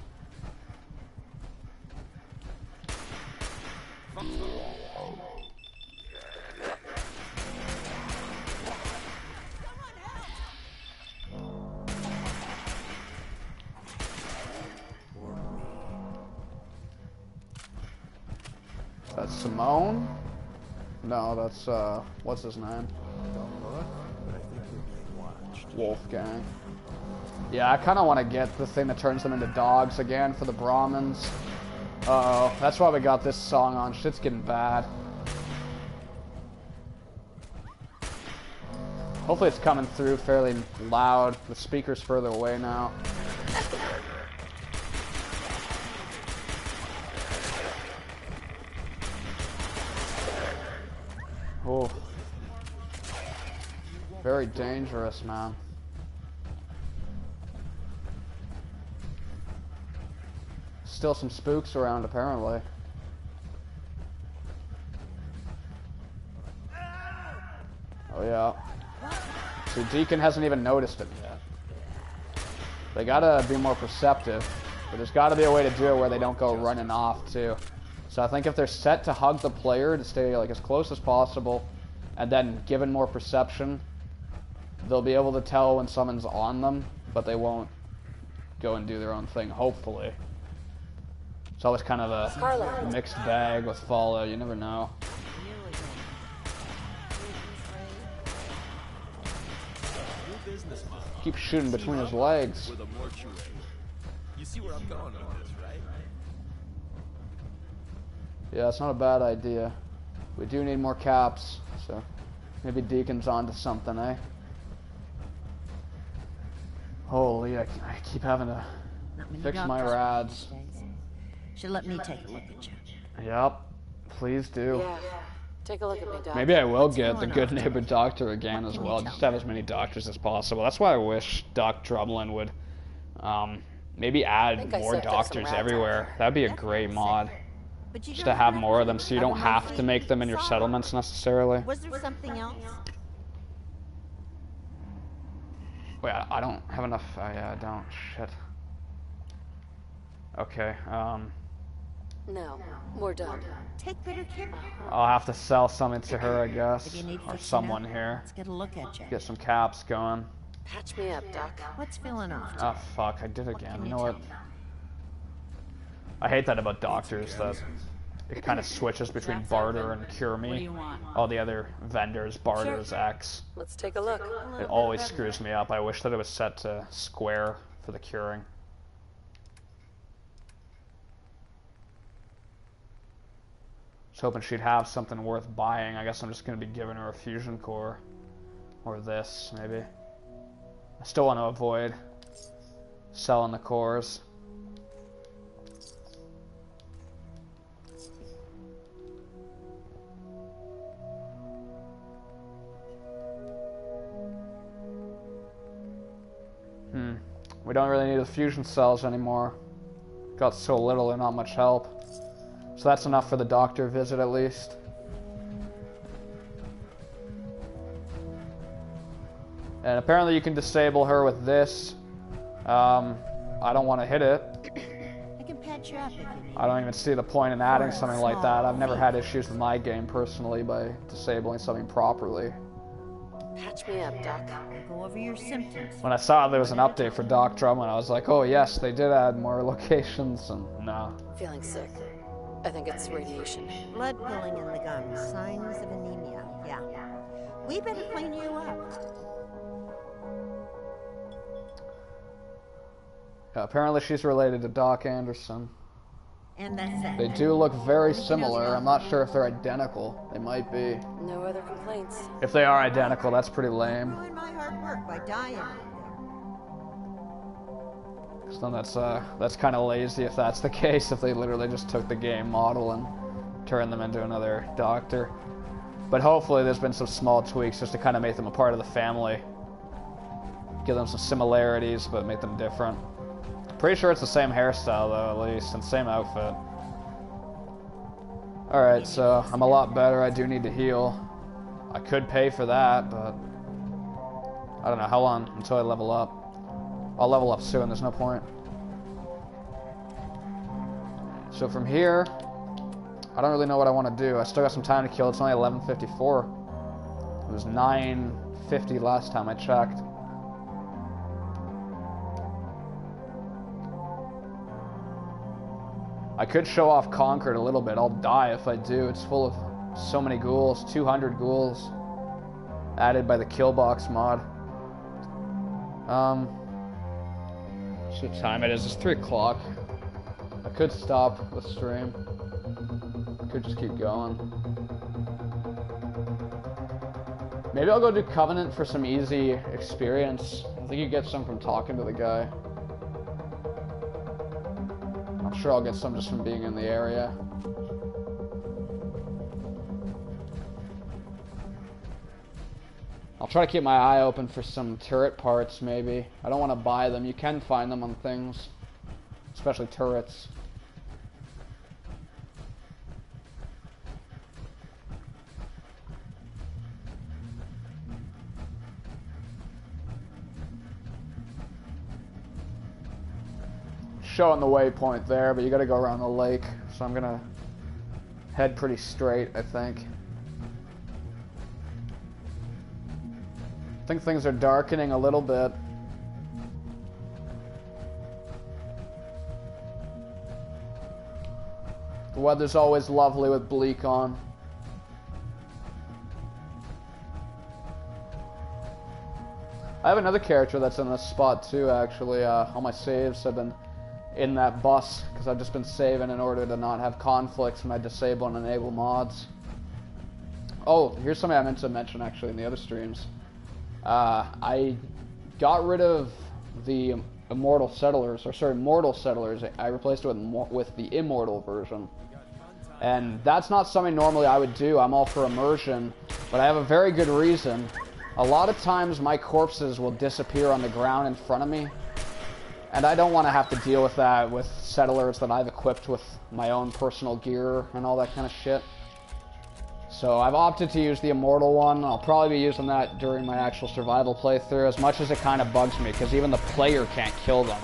That's Simone? No, that's, what's his name? Wolfgang. Yeah, I kind of want to get the thing that turns them into dogs again for the Brahmins. Uh-oh, that's why we got this song on. Shit's getting bad. Hopefully it's coming through fairly loud. The speaker's further away now. Oh. Very dangerous, man. Still some spooks around, apparently. Oh, yeah. See, Deacon hasn't even noticed it yet. They gotta be more perceptive. But there's gotta be a way to do it where they don't go running off, too. So I think if they're set to hug the player to stay like as close as possible, and then given more perception, they'll be able to tell when someone's on them, but they won't go and do their own thing, hopefully. It's always kind of a mixed bag with Fallout, you never know. Keep shooting between his legs. You see where I'm going with this, right? Yeah, it's not a bad idea. We do need more caps, so maybe Deacon's onto something, eh? Holy, I keep having to fix my rads. Should let me take a look at you. Yep, please do. Yeah, Take a look at me, Doc. Maybe I will get the Good Neighbor Doctor again as well, just to have as many doctors as possible. That's why I wish Doc Drumlin would maybe add more doctors everywhere. That'd be a great mod. Just to have more of them so you don't have to make them in your settlements necessarily. Was there something else? Wait, I don't have enough. Yeah, I don't. Shit. Okay, No, more done. Take better care. I'll have to sell something to her, I guess. If you need Or fixing someone up, here. let's get a look at you. Get some caps going. Patch me up, Doc. What's feeling off? Oh, fuck, I did again. can You you know what? tell me? I hate that about doctors, that it kind of switches between barter and cure me. All the other vendors, barters, X. Let's take a look. It always screws me up. I wish that it was set to square for the curing. I was hoping she'd have something worth buying. I guess I'm just going to be giving her a fusion core. Or this, maybe. I still want to avoid selling the cores. We don't really need the fusion cells anymore. Got so little, they're not much help. So that's enough for the doctor visit at least. And apparently you can disable her with this. I don't want to hit it. I can patch you up if you need. I don't even see the point in adding something like that. I've never had issues with my game personally by disabling something properly. Patch me up, Doc. Go over your symptoms. When I saw there was an update for Doc Drummond, I was like, oh yes, they did add more locations, and no. Feeling sick. I think it's radiation. Blood pooling in the gums. Signs of anemia. Yeah. We better clean you up. Yeah, apparently she's related to Doc Anderson. And that's that. They do look very similar. I'm not sure if they're identical. They might be. No other complaints. If they are identical, that's pretty lame. Ruin my hard work by dying. So then that's kind of lazy if that's the case, if they literally just took the game model and turned them into another doctor. But hopefully there's been some small tweaks just to kind of make them a part of the family. Give them some similarities, but make them different. Pretty sure it's the same hairstyle though, at least, and same outfit. Alright, so I'm a lot better. I do need to heal. I could pay for that, but I don't know how long until I level up. I'll level up soon, there's no point. So from here, I don't really know what I want to do. I still got some time to kill. It's only 11:54. It was 9:50 last time I checked. I could show off Concord a little bit. I'll die if I do. It's full of so many ghouls. 200 ghouls added by the Killbox mod. What time it is? It's 3 o'clock. I could stop the stream. I could just keep going. Maybe I'll go do Covenant for some easy experience. I think you get some from talking to the guy. I'm sure I'll get some just from being in the area. I'll try to keep my eye open for some turret parts, maybe. I don't want to buy them. You can find them on things, especially turrets. Showing the waypoint there, but you gotta go around the lake, so I'm gonna head pretty straight, I think. I think things are darkening a little bit. The weather's always lovely with Bleak on. I have another character that's in this spot too, actually. All my saves have been in that bus, because I've just been saving in order to not have conflicts when I disable and enable mods. Oh, here's something I meant to mention actually in the other streams. I got rid of the Mortal Settlers. I replaced it with the Immortal version. And that's not something normally I would do. I'm all for immersion, but I have a very good reason. A lot of times my corpses will disappear on the ground in front of me, and I don't want to have to deal with that with settlers that I've equipped with my own personal gear and all that kind of shit. So I've opted to use the immortal one. I'll probably be using that during my actual survival playthrough, as much as it kind of bugs me, because even the player can't kill them.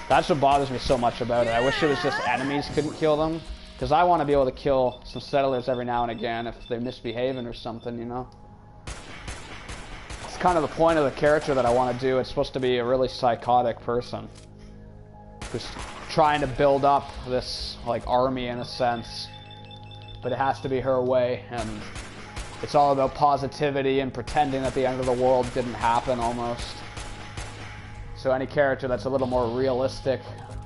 That's what bothers me so much about it. I wish it was just enemies couldn't kill them, because I want to be able to kill some settlers every now and again if they're misbehaving or something, you know? It's kind of the point of the character that I want to do. It's supposed to be a really psychotic person who's trying to build up this, like, army in a sense. But it has to be her way, and it's all about positivity and pretending that the end of the world didn't happen, almost. So any character that's a little more realistic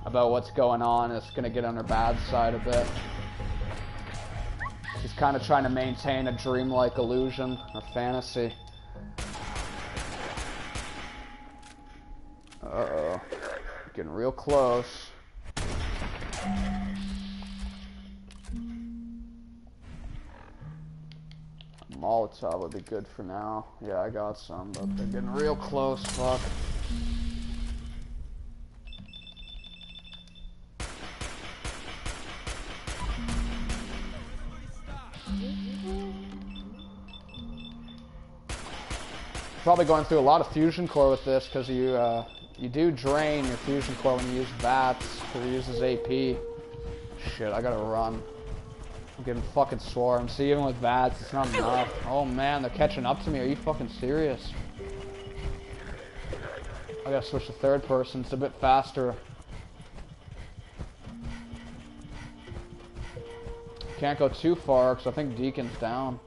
about what's going on is going to get on her bad side a bit. She's kind of trying to maintain a dreamlike illusion, a fantasy. Uh-oh. Getting real close. Molotov would be good for now. Yeah, I got some, but they're getting real close, fuck. Probably going through a lot of fusion core with this, because you do drain your fusion core when you use VATS, because it uses AP. Shit, I gotta run. I'm getting fucking swarmed. See, even with VATS, it's not enough. Oh man, they're catching up to me. Are you fucking serious? I gotta switch to third person. It's a bit faster. Can't go too far, because I think Deacon's down.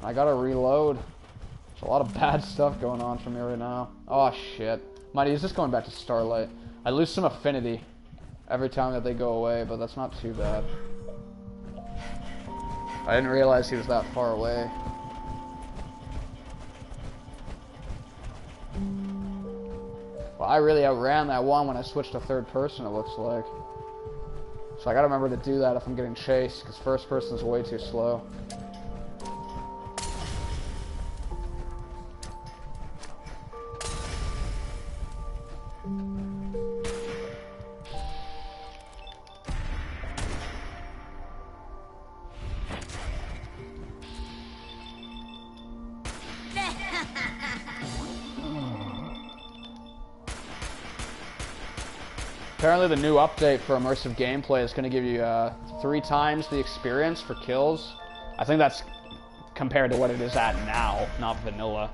I gotta reload. There's a lot of bad stuff going on for me right now. Oh shit. Mighty, is this going back to Starlight? I lose some affinity every time that they go away, but that's not too bad. I didn't realize he was that far away. Well, I really outran that one when I switched to third person, it looks like. So I gotta remember to do that if I'm getting chased, because first person is way too slow. Apparently the new update for immersive gameplay is going to give you 3 times the experience for kills. I think that's compared to what it is at now, not vanilla.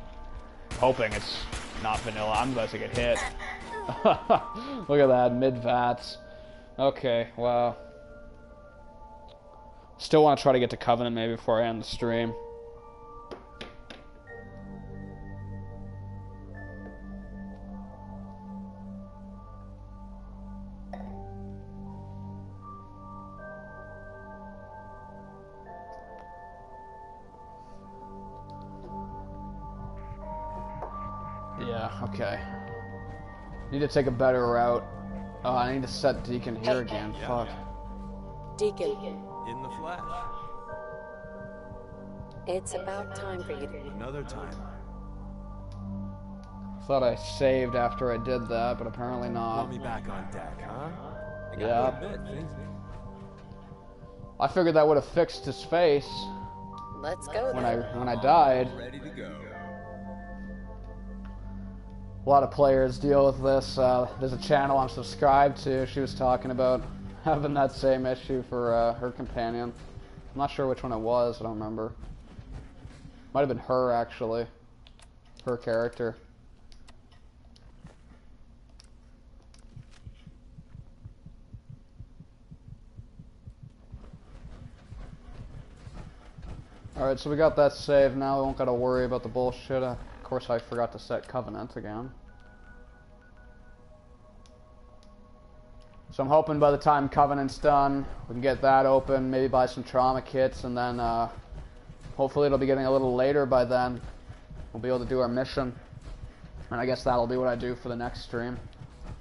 I'm hoping it's not vanilla. I'm about to get hit. Look at that, mid-VATS. Okay, wow. Still want to try to get to Covenant maybe before I end the stream. Yeah, okay. Need to take a better route. Oh, I need to set Deacon here again. Fuck. Deacon. In the flesh. It's about time for you to... Another time. Thought I saved after I did that, but apparently not. Want me back on deck, huh? Yeah. Admit, things... I figured that would have fixed his face. Let's go when then. I died. Ready to go. A lot of players deal with this. There's a channel I'm subscribed to. She was talking about having that same issue for her companion. I'm not sure which one it was. I don't remember. Might have been her, actually. Her character. Alright, so we got that saved. Now we won't gotta worry about the bullshit. Of course, I forgot to set Covenant again. So I'm hoping by the time Covenant's done, we can get that open, maybe buy some trauma kits, and then hopefully it'll be getting a little later by then. We'll be able to do our mission. And I guess that'll be what I do for the next stream.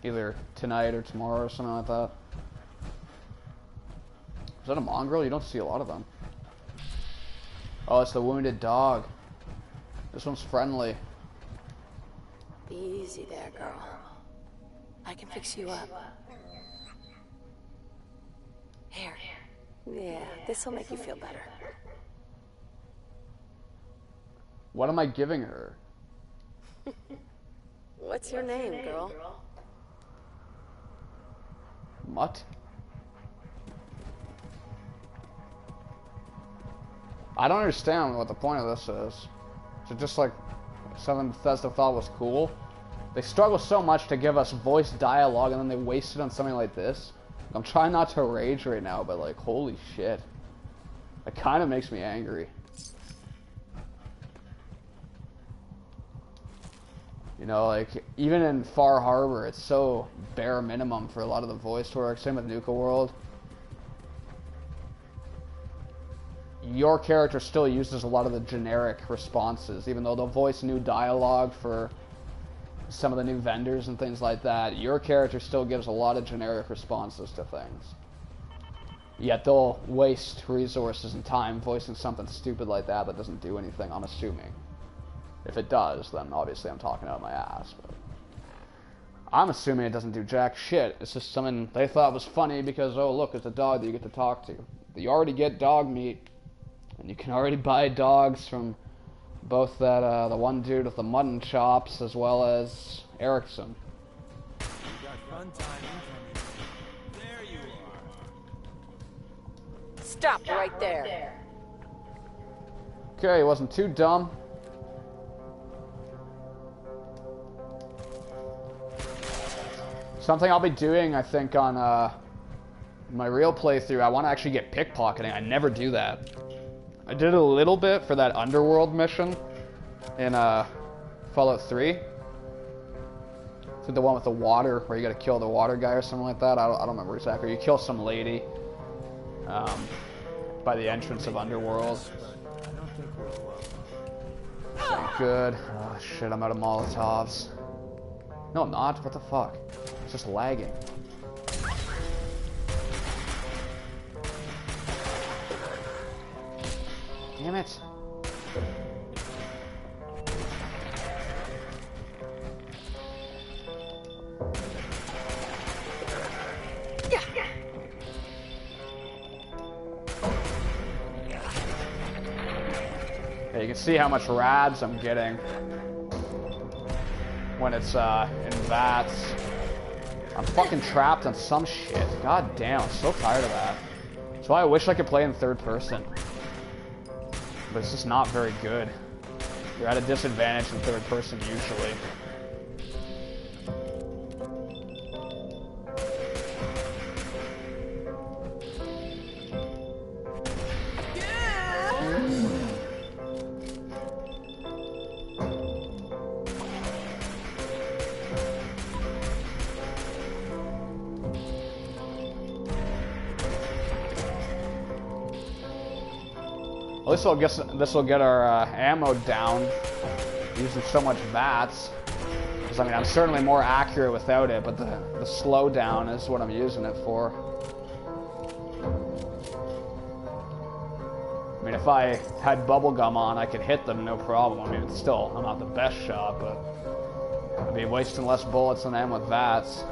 Either tonight or tomorrow or something like that. Is that a mongrel? You don't see a lot of them. Oh, it's the wounded dog. This one's friendly. Be easy there, girl. I can fix you up. Here. Yeah, this'll make you feel better. What am I giving her? What's your name, girl? Mutt? I don't understand what the point of this is. Is it just like something Bethesda thought was cool? They struggle so much to give us voice dialogue and then they waste it on something like this. I'm trying not to rage right now, but like, holy shit. It kind of makes me angry. You know, like, even in Far Harbor, it's so bare minimum for a lot of the voice work. Same with Nuka World. Your character still uses a lot of the generic responses, even though they'll voice new dialogue for some of the new vendors and things like that. Your character still gives a lot of generic responses to things. Yet they'll waste resources and time voicing something stupid like that that doesn't do anything, I'm assuming. If it does, then obviously I'm talking out my ass. But I'm assuming it doesn't do jack shit. It's just something they thought was funny because, oh look, it's a dog that you get to talk to. You already get dog meat. And you can already buy dogs from both that the one dude with the mutton chops as well as Erickson. You got fun time incoming. There you are. Stop right there. Okay, he wasn't too dumb. Something I'll be doing, I think, on my real playthrough, I want to actually get pickpocketing. I never do that. I did a little bit for that underworld mission in Fallout 3. It's like the one with the water, where you gotta kill the water guy or something like that. I don't remember exactly. You kill some lady by the entrance of underworld. Good. Oh shit, I'm out of Molotovs. No, I'm not. What the fuck? It's just lagging. Damn it. Yeah, you can see how much rads I'm getting when it's in vats. I'm fucking trapped on some shit. God damn, I'm so tired of that. That's why I wish I could play in third person. But it's just not very good. You're at a disadvantage in third person usually. At least this will get our ammo down using so much VATS. Because I mean, I'm certainly more accurate without it, but the slowdown is what I'm using it for. I mean, if I had bubblegum on, I could hit them no problem. I mean, it's still, I'm not the best shot, but I'd be wasting less bullets than I am with VATS.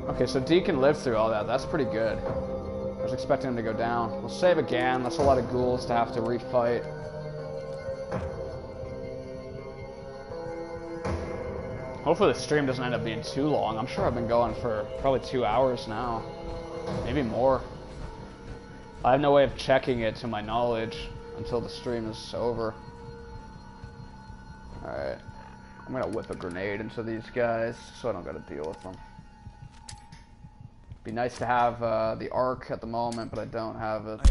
Okay, so D can live through all that. That's pretty good. I was expecting him to go down. We'll save again. That's a lot of ghouls to have to refight. Hopefully the stream doesn't end up being too long. I'm sure I've been going for probably 2 hours now. Maybe more. I have no way of checking it to my knowledge until the stream is over. Alright. I'm gonna whip a grenade into these guys so I don't gotta deal with them. Be nice to have the arc at the moment, but I don't have it.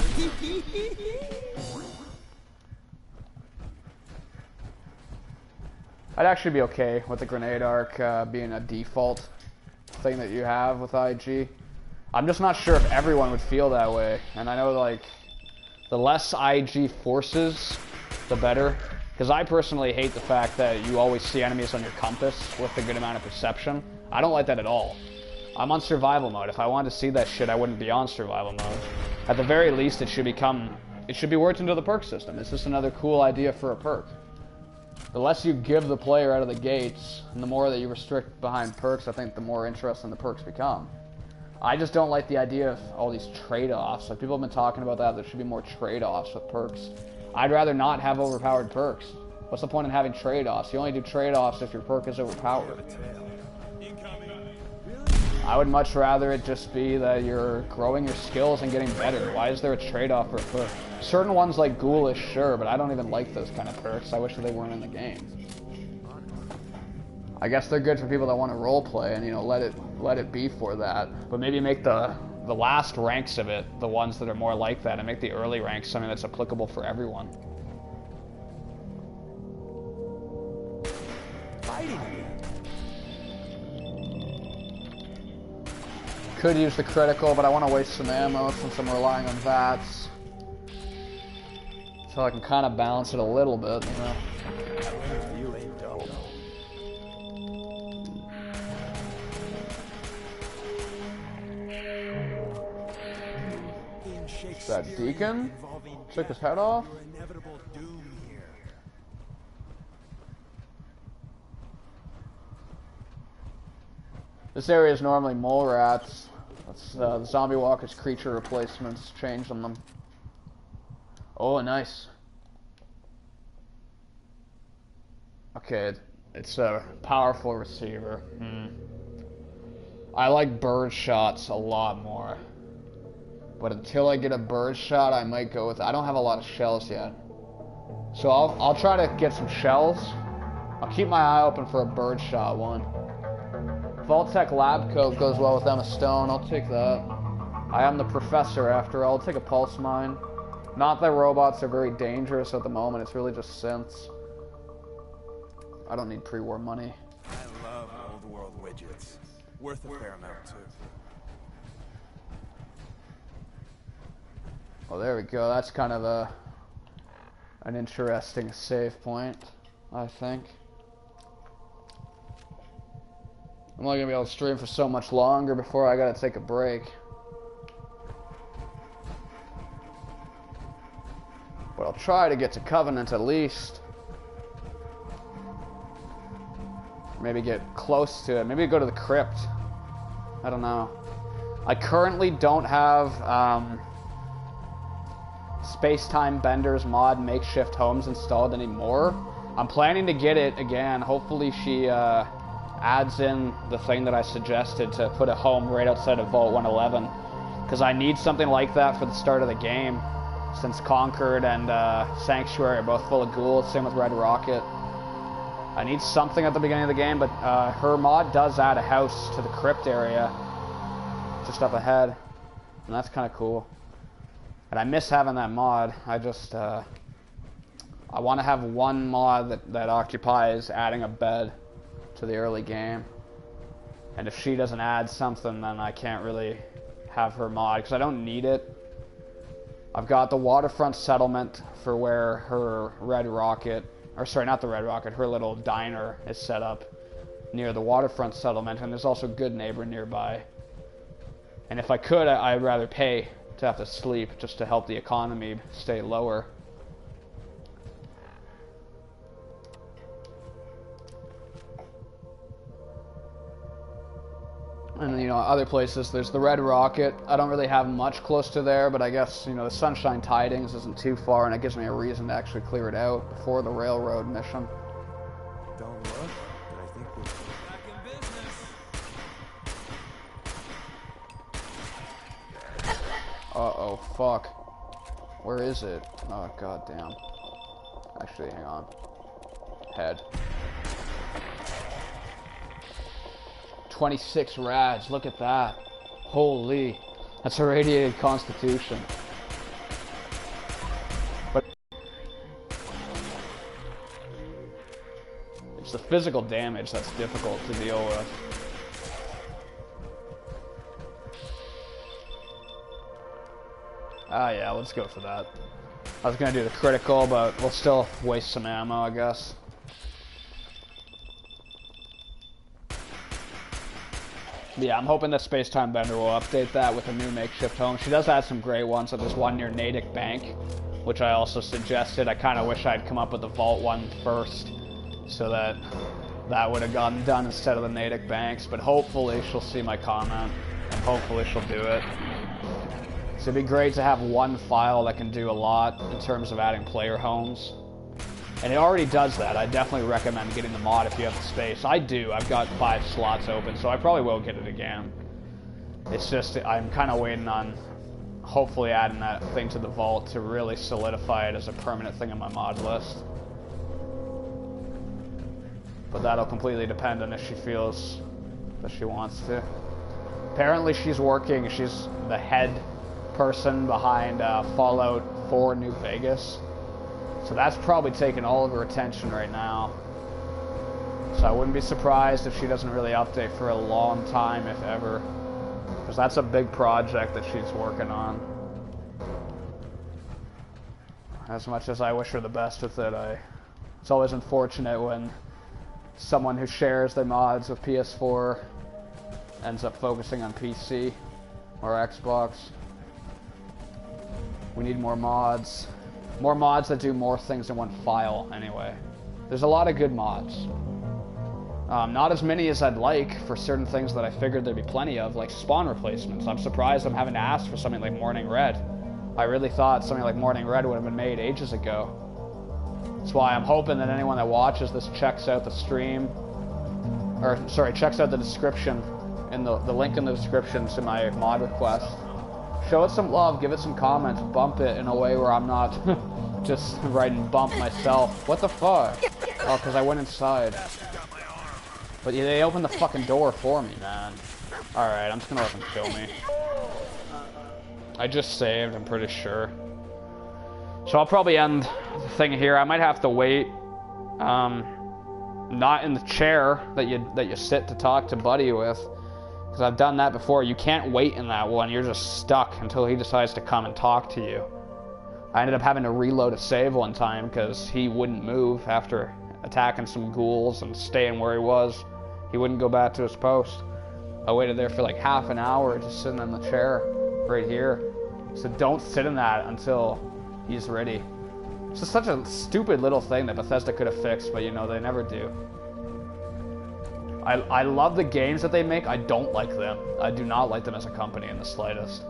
I'd actually be okay with the grenade arc being a default thing that you have with IG. I'm just not sure if everyone would feel that way. And I know, like, the less IG forces, the better. Because I personally hate the fact that you always see enemies on your compass with a good amount of perception. I don't like that at all. I'm on survival mode. If I wanted to see that shit, I wouldn't be on survival mode. At the very least, it should be worked into the perk system. It's just another cool idea for a perk. The less you give the player out of the gates, and the more that you restrict behind perks, I think the more interesting the perks become. I just don't like the idea of all these trade-offs. Like, people have been talking about that. There should be more trade-offs with perks. I'd rather not have overpowered perks. What's the point in having trade-offs? You only do trade-offs if your perk is overpowered. I would much rather it just be that you're growing your skills and getting better. Why is there a trade-off for a perk? Certain ones like Ghoulish, sure, but I don't even like those kind of perks. I wish that they weren't in the game. I guess they're good for people that want to roleplay and, you know, let it be for that. But maybe make the last ranks of it the ones that are more like that, and make the early ranks something that's applicable for everyone. Fighting. Could use the critical, but I want to waste some ammo since I'm relying on VATS. So I can kind of balance it a little bit, you know. You ain't dull. Is that Deacon? Took his head off? This area is normally mole rats. That's the zombie walker's creature replacements. Changed on them. Oh, nice. Okay, it's a powerful receiver. I like bird shots a lot more. But until I get a bird shot, I might go with... I don't have a lot of shells yet. So I'll try to get some shells. I'll keep my eye open for a bird shot one. Vault-Tec lab coat goes well with Emma Stone. I'll take that. I am the professor after all. I'll take a pulse mine. Not that robots are very dangerous at the moment. It's really just synths. I don't need pre-war money. I love old world widgets. Worth a fair amount too. Oh, there we go. That's kind of an interesting save point, I think. I'm only going to be able to stream for so much longer before I got to take a break. But I'll try to get to Covenant at least. Maybe get close to it. Maybe go to the crypt. I don't know. I currently don't have Space-Time Benders mod Makeshift Homes installed anymore. I'm planning to get it again. Hopefully she adds in the thing that I suggested to put a home right outside of Vault 111. Because I need something like that for the start of the game. Since Concord and Sanctuary are both full of ghouls. Same with Red Rocket. I need something at the beginning of the game, but her mod does add a house to the crypt area. Just up ahead. And that's kind of cool. And I miss having that mod. I just, I want to have one mod that occupies adding a bed to the early game. And if she doesn't add something, then I can't really have her mod, because I don't need it. I've got the waterfront settlement for where her Red Rocket, or sorry, not the Red Rocket, her little diner is set up near the waterfront settlement, and there's also Good Neighbor nearby. And if I could, I'd rather pay to have to sleep just to help the economy stay lower. And, you know, other places, there's the Red Rocket. I don't really have much close to there, but I guess, you know, the Sunshine Tidings isn't too far, and it gives me a reason to actually clear it out before the railroad mission. Don't look, but I think we're back in business. Uh-oh, fuck. Where is it? Oh, goddamn. Actually, hang on. Head. 26 rads, look at that. Holy. That's a radiated constitution. But it's the physical damage that's difficult to deal with. Ah yeah, let's go for that. I was gonna do the critical, but we'll still waste some ammo, I guess. But yeah, I'm hoping that Space-Time Bender will update that with a new makeshift home. She does add some great ones, like this one near Natick Bank, which I also suggested. I kind of wish I'd come up with the Vault one first, so that would have gotten done instead of the Natick Banks, but hopefully she'll see my comment, and hopefully she'll do it. So it'd be great to have one file that can do a lot in terms of adding player homes. And it already does that. I definitely recommend getting the mod if you have the space. I do. I've got 5 slots open, so I probably will get it again. It's just, I'm kind of waiting on hopefully adding that thing to the vault to really solidify it as a permanent thing on my mod list. But that'll completely depend on if she feels that she wants to. Apparently she's working, she's the head person behind Fallout 4 New Vegas. So that's probably taking all of her attention right now. So I wouldn't be surprised if she doesn't really update for a long time, if ever. Because that's a big project that she's working on. As much as I wish her the best with it, it's always unfortunate when someone who shares their mods with PS4 ends up focusing on PC or Xbox. We need more mods. More mods that do more things in one file, anyway. There's a lot of good mods. Not as many as I'd like for certain things that I figured there'd be plenty of, like spawn replacements. I'm surprised I'm having to ask for something like Morning Red. I really thought something like Morning Red would have been made ages ago. That's why I'm hoping that anyone that watches this checks out the stream, or sorry, checks out the description, in the link in the description to my mod request. Show it some love, give it some comments, bump it in a way where I'm not just writing bump myself. What the fuck? Oh, because I went inside. But yeah, they opened the fucking door for me, man. Alright, I'm just gonna let them kill me. I just saved, I'm pretty sure. So I'll probably end the thing here. I might have to wait. Not in the chair that you sit to talk to Buddy with. Because I've done that before. You can't wait in that one. You're just stuck until he decides to come and talk to you. I ended up having to reload a save one time because he wouldn't move after attacking some ghouls and staying where he was. He wouldn't go back to his post. I waited there for like half an hour just sitting in the chair right here. So don't sit in that until he's ready. It's just such a stupid little thing that Bethesda could have fixed, but you know, they never do. I love the games that they make. I don't like them. I do not like them as a company in the slightest.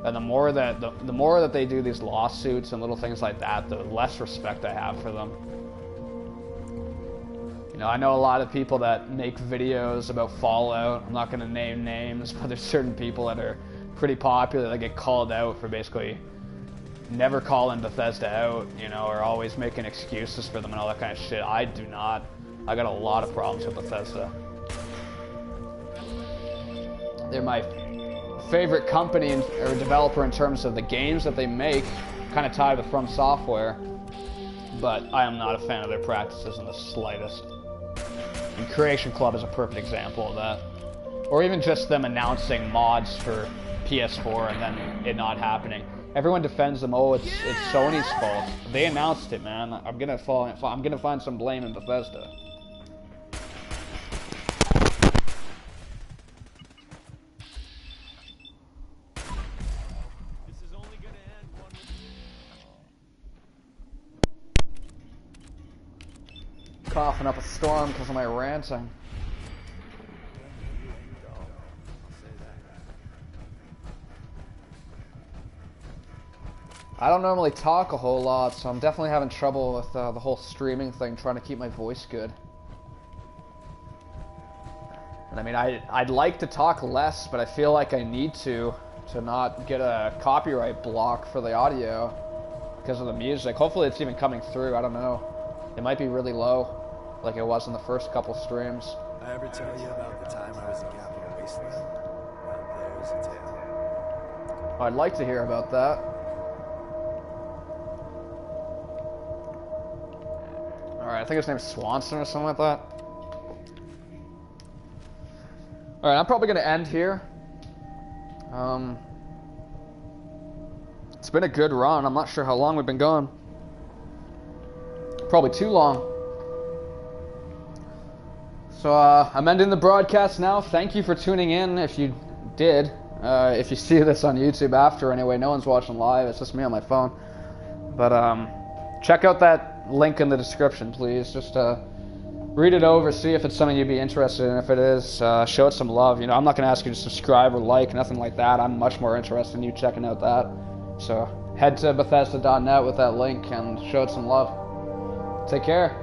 And the more that they do these lawsuits and little things like that, the less respect I have for them. You know, I know a lot of people that make videos about Fallout. I'm not going to name names, but there's certain people that are pretty popular that get called out for basically never calling Bethesda out, you know, or always making excuses for them and all that kind of shit. I do not. I got a lot of problems with Bethesda. They're my favorite company or developer in terms of the games that they make, kind of tied with From Software, but I am not a fan of their practices in the slightest. And Creation Club is a perfect example of that. Or even just them announcing mods for PS4 and then it not happening. Everyone defends them. Oh, it's Sony's fault. They announced it, man. I'm gonna find some blame in Bethesda. Coughing up a storm because of my ranting. I don't normally talk a whole lot, so I'm definitely having trouble with the whole streaming thing, trying to keep my voice good. And I mean, I'd like to talk less, but I feel like I need to not get a copyright block for the audio because of the music. Hopefully it's even coming through, I don't know. It might be really low, like it was in the first couple streams. I ever tell you about the time I was in Capital Wasteland? Well, there's a tale. I'd like to hear about that. Alright, I think his name's Swanson or something like that. Alright, I'm probably going to end here. It's been a good run. I'm not sure how long we've been going. Probably too long. So I'm ending the broadcast now. Thank you for tuning in. If you did, if you see this on YouTube after, anyway, no one's watching live. It's just me on my phone. But check out that link in the description, please. Just read it over, see if it's something you'd be interested in. If it is, show it some love. You know, I'm not going to ask you to subscribe or like, nothing like that. I'm much more interested in you checking out that. So head to Bethesda.net with that link and show it some love. Take care.